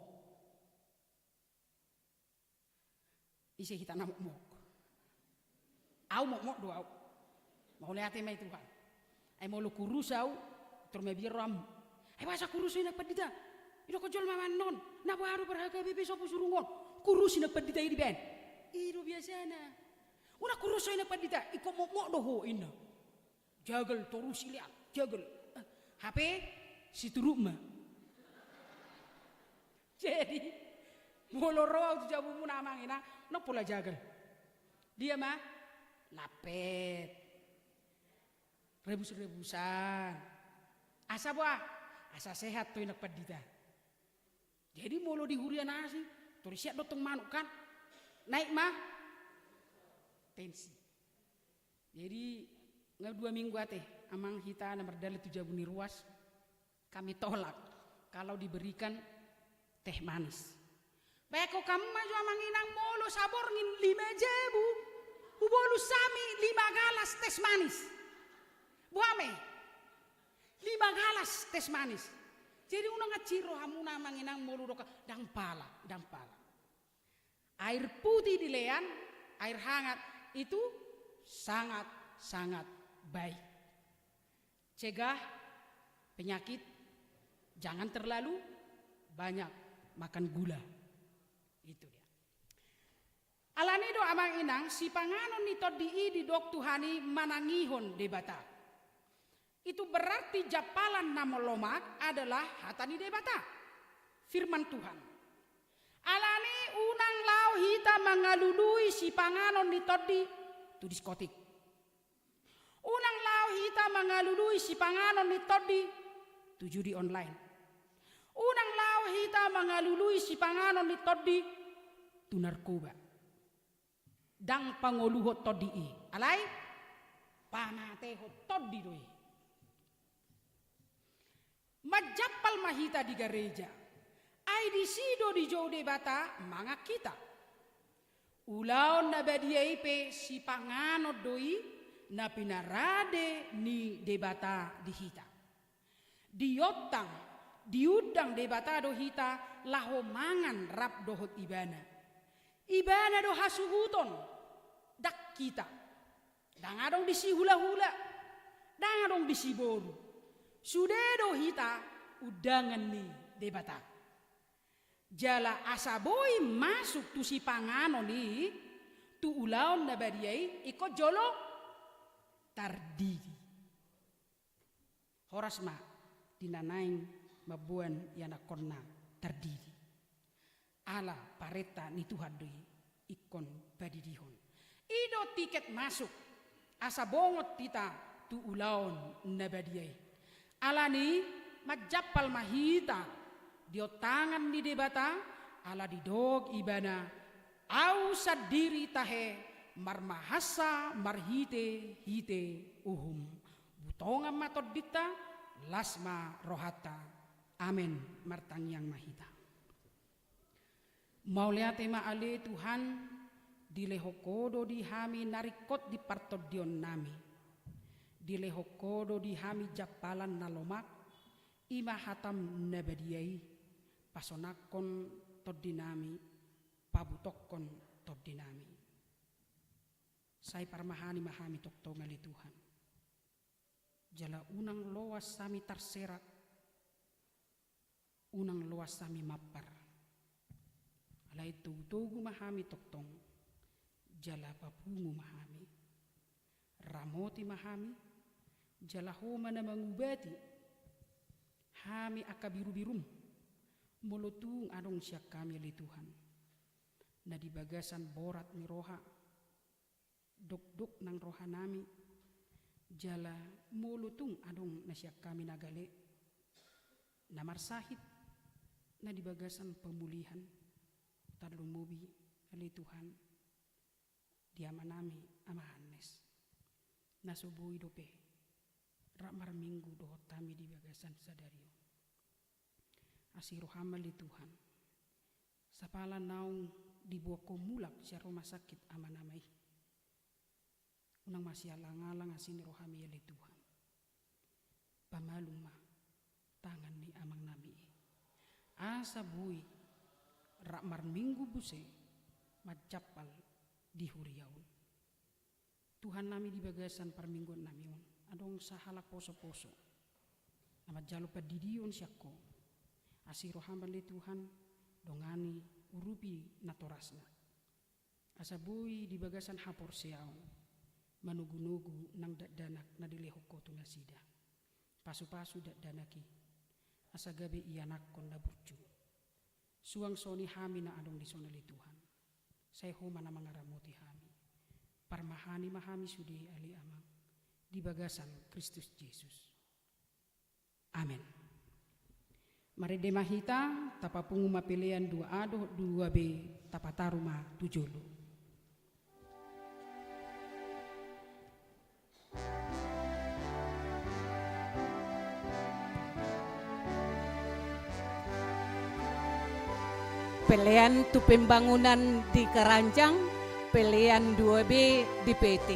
Isi kita na mok-mok. Au mok-mok do au. Mau lihat mai Tuhan. Ai mau lu kurus au tur me biram. Ai basa kurus ina padita. Ido ko jol maman non. Na baru berharga bebe sopo surungon. Kurus ina padita idi ben. Ido biasana. Una kurus ina padita iko mok-mok do ho ina. Jagal terus lihat, jagal. HP si turuk mah. Jadi moloro tu jabu mu namang ina, no pula jagal. Dia mah lapet. Rebus-rebusan. Asa buah, asa sehat tu inak padita. Jadi molo di hurian nasi, terus siap dotong manuk kan. Naik mah tensi. Jadi nggak 2 minggu teh amang kita nomor dalil 7 buni ruas kami tolak kalau diberikan teh manis. Beko kamu maju amang inang molo sabor ngin 5 jebu. Ubolu sami 5 galas teh manis. Buame 5 galas teh manis. Jadi unang ngaciro hamuna amang inang molo doka dang pala. Air putih di lean, air hangat itu sangat baik. Cegah penyakit, jangan terlalu banyak makan gula. Itu dia. Alani do amang inang si panganon ni todi di dok Tuhani manangihon debata. Itu berarti japalan nama lomak adalah hatani debata. Firman Tuhan. Alani unang lau hita mangalului si panganon ni todi tu diskotik. Unang lau hita mangalului si panganon ni todi tu judi online. Unang lau hita mangalului si panganon ni todi tu narkoba. Dang pangoluhot todi i. Alai panateho todi doi. Majapal mahita di gereja. Ai di sido di jode bata manga kita. Ulaon na badiaipe si panganot doi na pinarade ni debata dihita. Diotang diudang debata do hita laho mangan rap dohot ibana. Ibana do hasuhuton dak kita. Dangadong disi hula-hula, dangadong disi boru. Sudah do hita udangan ni debata. Jala asaboi masuk tu si pangano ni tu ulaon na bariai iko jolo tardidi. Horas ma dinanaing mabuan yana korna tardidi. Ala pareta ni Tuhan doi ikon badidihon. Ido tiket masuk asa bongot tita tu ulaon na bariai. Ala ni majapal mahita dio tangan di debata ala di dog ibana au sadiri tahe marmahasa marhite hite uhum butonga matod dita lasma rohata amen martangyang mahita. Mauliate maale Tuhan dilehokodo di hami narikot di partodion nami dilehokodo di hami japalan nalomak ima hatam nabadiyai pasonakon todinami pabutokon todinami. Sai parmahani mahami tokto ngali Tuhan. Jala unang loas sami tarserak, unang loas sami mapar. Alai tugu mahami toktong, jala papungu mahami. Ramoti mahami, jala homa na mangubati. Hami akabiru-birum, mulutung adong siyak kami li Tuhan. Na di bagasan borat ni roha, duk-duk nang roha nami, jala mulutung adong na siyak kami nagale. Na marsahit, na di bagasan pemulihan, tarlumubi li Tuhan. Diama nami amahanes, na subuhi dope, ramar minggu dohot kami di bagasan sadario. Asiru hamal di Tuhan. Sapala naung dibuat komulak sa rumah sakit amanamay. Unang masih alang-alang asin rohami li Tuhan. Pamaluma tangan ni amang nami. Asa bui ramar minggu buse majapal di huriaun. Tuhan nami di bagasan parmingguan nami on. Adong sahalak poso-poso. Nama jalo padidion syakko. Asiro hambal di Tuhan dongani urupi natorasna. Asabui di bagasan hapor siaw manugu-nugu nang danak na dilehoko tu nasida. Pasu-pasu danaki asagabe ianakon na burju. Suang soni hami na adong di sonali Tuhan. Saya huma na mangaramuti hami. Parmahani mahami sudi ali amang di bagasan Kristus Yesus. Amin. Mari demahita tapapungu mapilian 2A 2B tapataruma tujulu. Pilihan tu pembangunan di Keranjang, pilihan 2B di PT.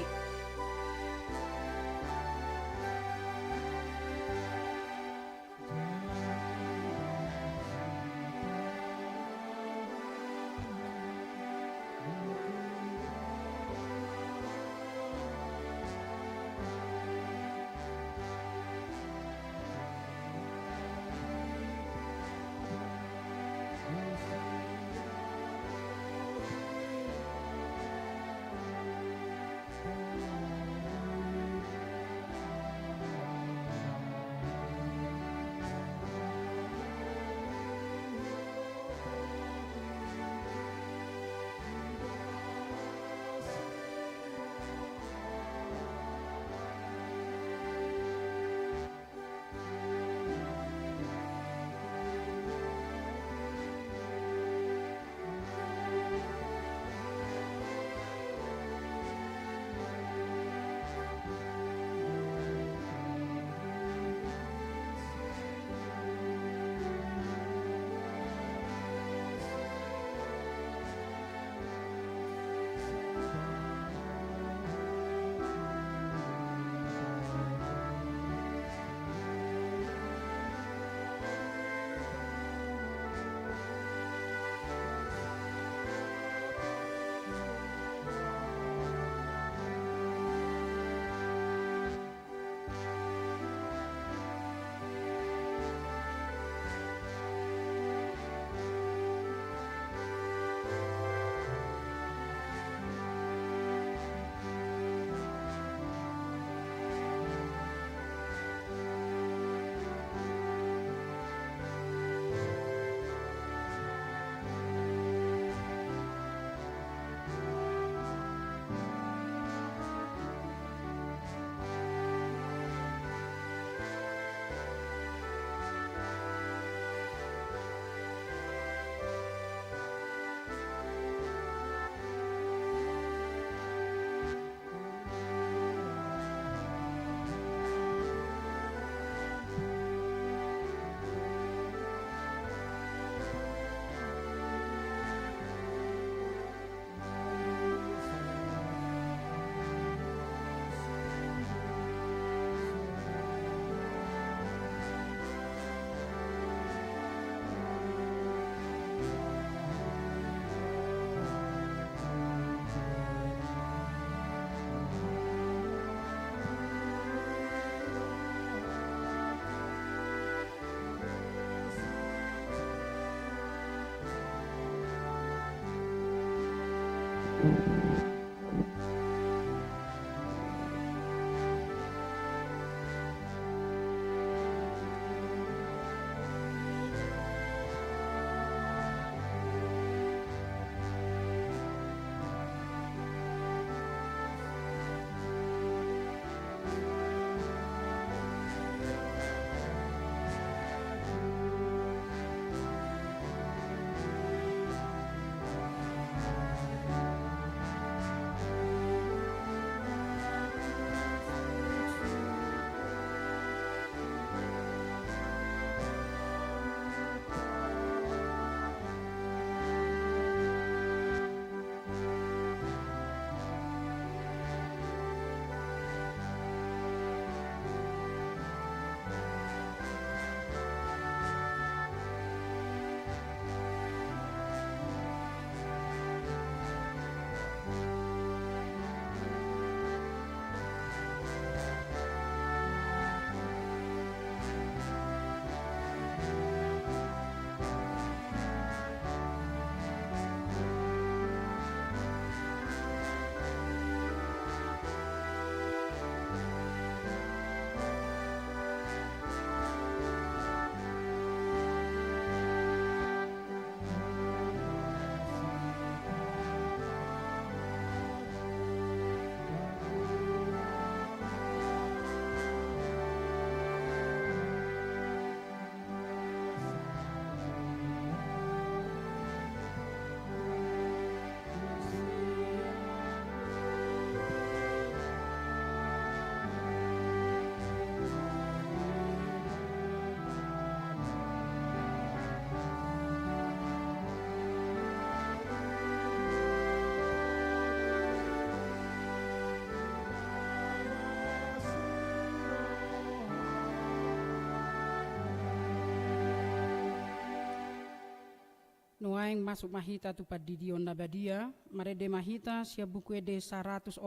Nuaing masuk mahita tu padidion nabadia, marede mahita siap buku ede 147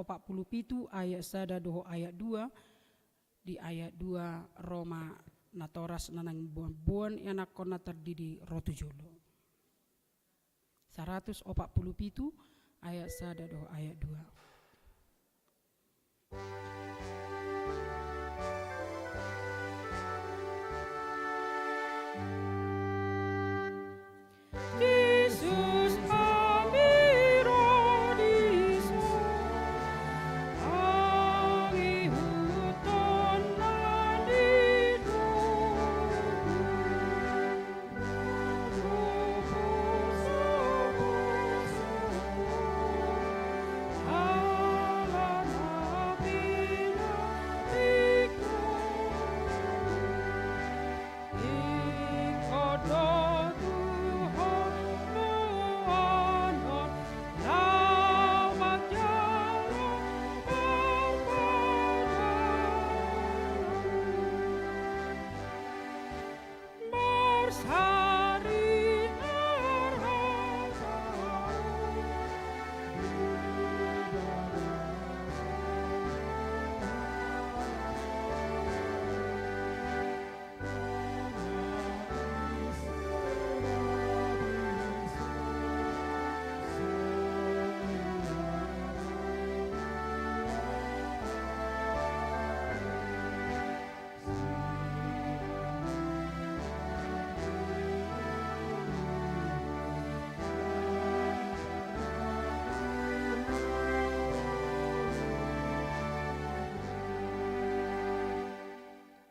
ayat 1 doho ayat 2, di ayat 2 Roma natoras nanang buan-buan yang nakona terdidi rotu jolo. 147 ayat 1 doho ayat 2. Jesus amirodiso, agi huton nadido, ala nabina iko, ikodo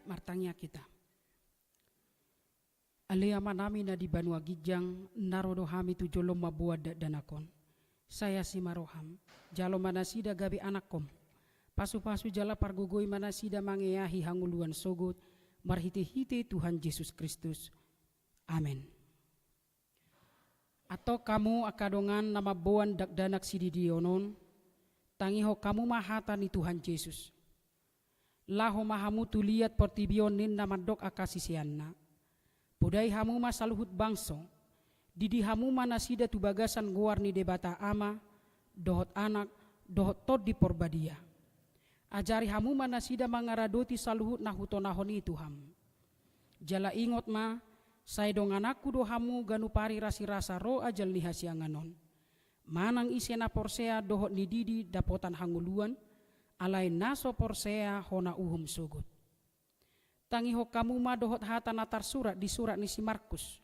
martangnya kita. Alea manami na di Banua Gijang, narodo hami tu jolom mabuad danakon. Saya si maroham, jalo manasida gabi anakom. Pasu-pasu jala pargogoi manasida mangeyahi hanguluan sogot, marhite-hite Tuhan Yesus Kristus. Amin. Atau kamu akadongan nama boan dakdanak sididionon, tangiho kamu mahata ni Tuhan Yesus. Laho mahamu tu liat portibionin nama dok akasisianna. Podai hamu ma saluhut bangso, didi hamu manasida tu bagasan guar ni debata ama, dohot anak, dohot tod di porbadia. Ajari hamu manasida mangaradoti saluhut nahutonahon itu ham. Jala ingot ma, say dong anakku do hamu ganupari rasi-rasa ro ajal ni hasianganon. Manang isena porsea dohot ni didi dapotan hanguluan, alai naso porsea hona uhum sugut. Tangiho kamu ma dohot hata natar surat di surat ni si Markus.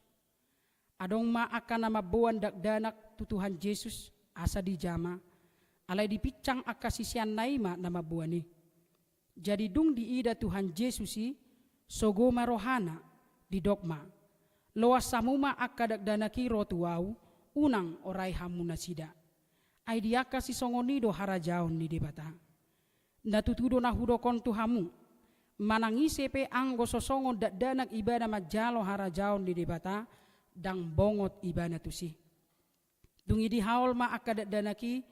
Adong ma akan nama boan dakdanak tu Tuhan Yesus asa di jama, alai dipicang akasisian naima nama boani. Jadi dung di ida Tuhan Yesusi sogo marohana di dogma. Loas samuma akka dakdanaki rotuau unang orai hamu nasida. Ai diaka si songonido harajaon ni debata. Natutudo na hudokon tu hamu. Manangisepe anggo sosongo dakdanak ibadah majalo harajaon di debata dang bongot ibadah tusi. Dungi di haul ma akka dakdanaki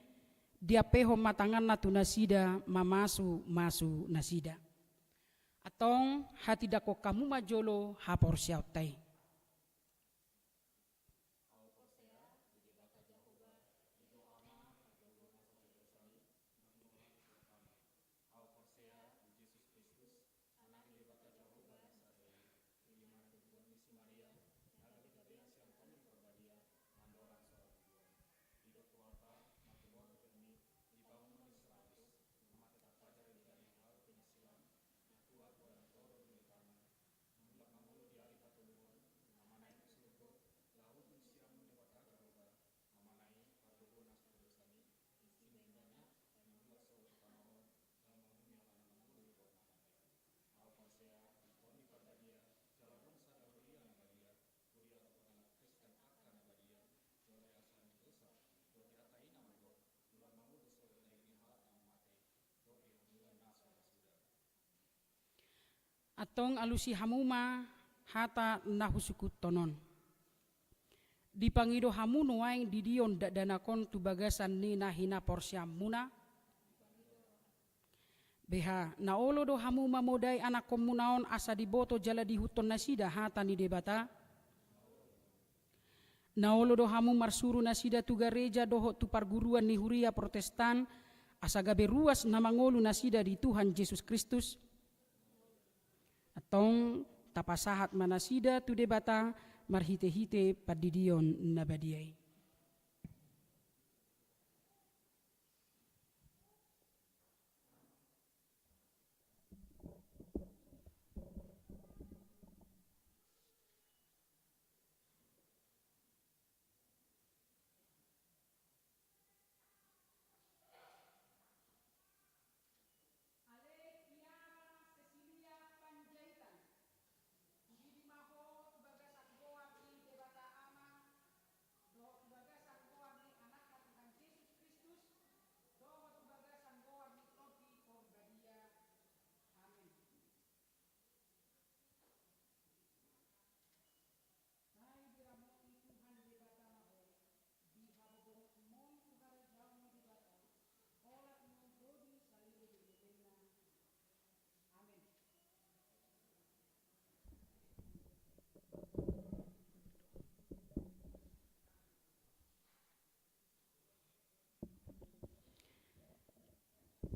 dia peho matangan natu nasida mamasu nasida. Atong hati dako kamu majolo hapor siautai. Atong alusi hamuma hata nahusukut tonon. Dipangido hamu nuaing didion dakdanakon tu bagasan ni nahina porsiam muna. Beha naolo do hamu mamodai anak komunaon asa diboto jala di huton nasida hata ni debata. Naolo dohamu marsuru nasida tu gereja doho tu parguruan ni huria Protestan asa gabe ruas na mangolu nasida di Tuhan Yesus Kristus. Atong tapasahat manasida tu debata marhite-hite padidion nabadiai.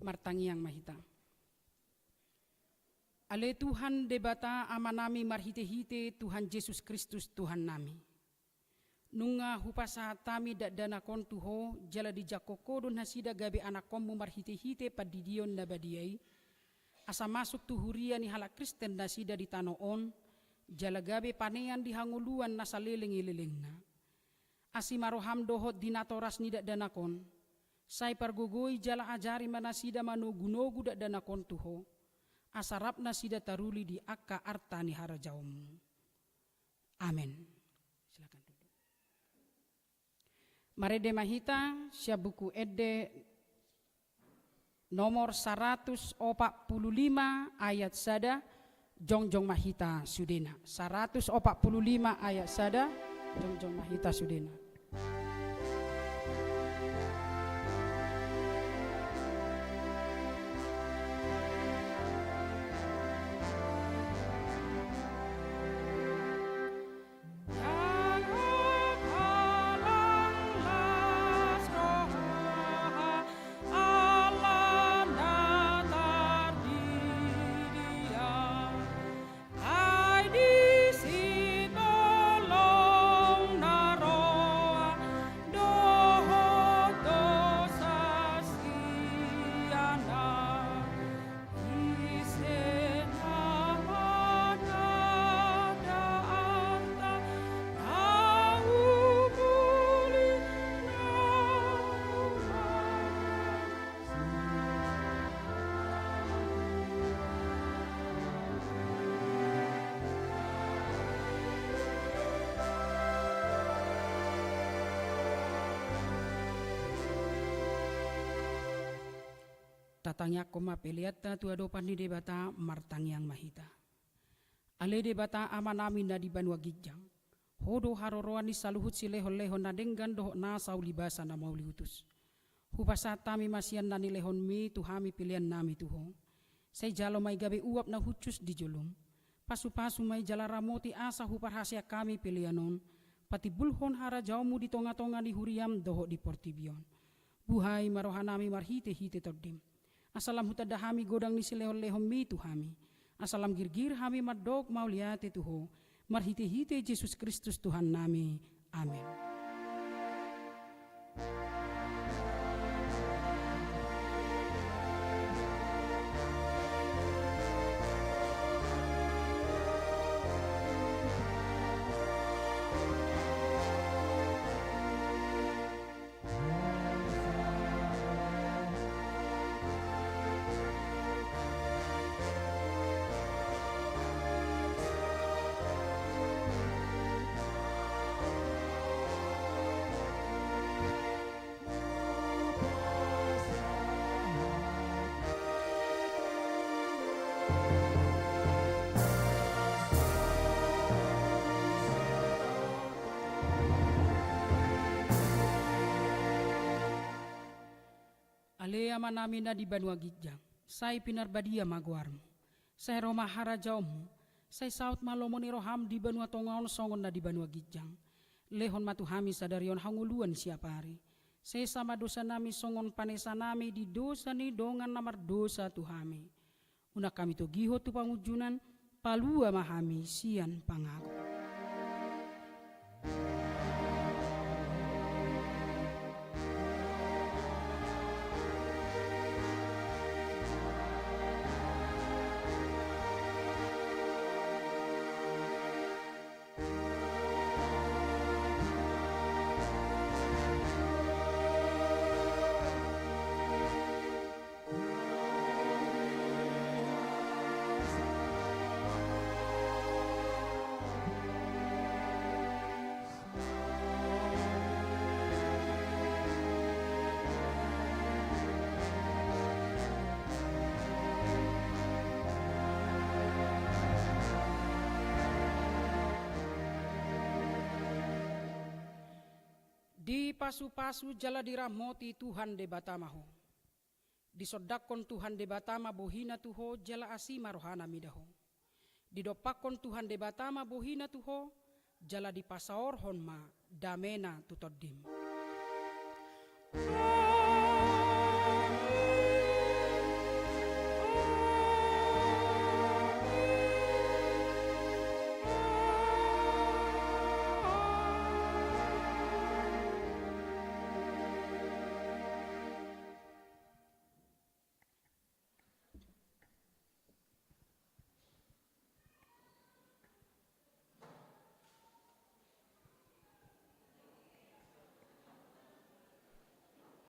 Martangiang mahita. Ale Tuhan debata amanami marhite-hite Tuhan Yesus Kristus Tuhan nami. Nunga hupasa tami dana kontuho jala di jakokodon hasida gabe anak komu marhite-hite padidion nabadiai. Asa masuk tuhuria ni halak Kristen nasida di tanoon jala gabe panean di hanguluan nasa leleng-lelengna. Asimaroham dohot dinatoras ni dana kon. Sai pargogoi jala ajari manasida manogu-nogu dana kontuho. Asarap nasida taruli di akka arta ni harajaum. Amin. Silakan duduk. Marede mahita sia buku ede nomor 145 ayat sada jongjong mahita sudena. 145 ayat sada jongjong mahita sudena. Tatanya koma peliata tu adopan di debata martangiang mahita. Ale debata amanami na di banua gijang. Hodo haroroan ni saluhut si lehon-lehon na denggan doho na saulibasa na mauliutus. Hupasa tami masian na nilehon mi tuhami pilihan nami tuho. Say jalo may gabi uap na hucus di jolong. Pasu-pasu may jalaramoti asa huparhasya kami pilihanon. Pati bulhon harajaumu di tonga-tonga ni huriam doho di portibion. Buhay marohanami marhite-hite tordim. Asalam hutadahami godang ni silehon-lehon mi tuhami. Asalam girgir hami madog mauliate tuho. Marhite-hite Yesus Kristus Tuhan nami. Amin. Ale amanami na di banua gijang, say pinarbadia maguarmo, say roma harajaumu, say saut malomo ni roham di banua tongaon songon na di banua gijang, Lehon matu hami sadarion hanguluan siapa hari. Sesama dosa nami songon panesa nami di dosa ni dongan namar dosa tu hami. Una kami to giho tu pangujunan palua mahami sian pangaku. Di pasu-pasu jala diramoti Tuhan de batamaho. Disodakon Tuhan de batama bohina tuho jala asima rohana midaho. Didopakon Tuhan de batama bohina tuho jala dipasaor honma damena tutoddim.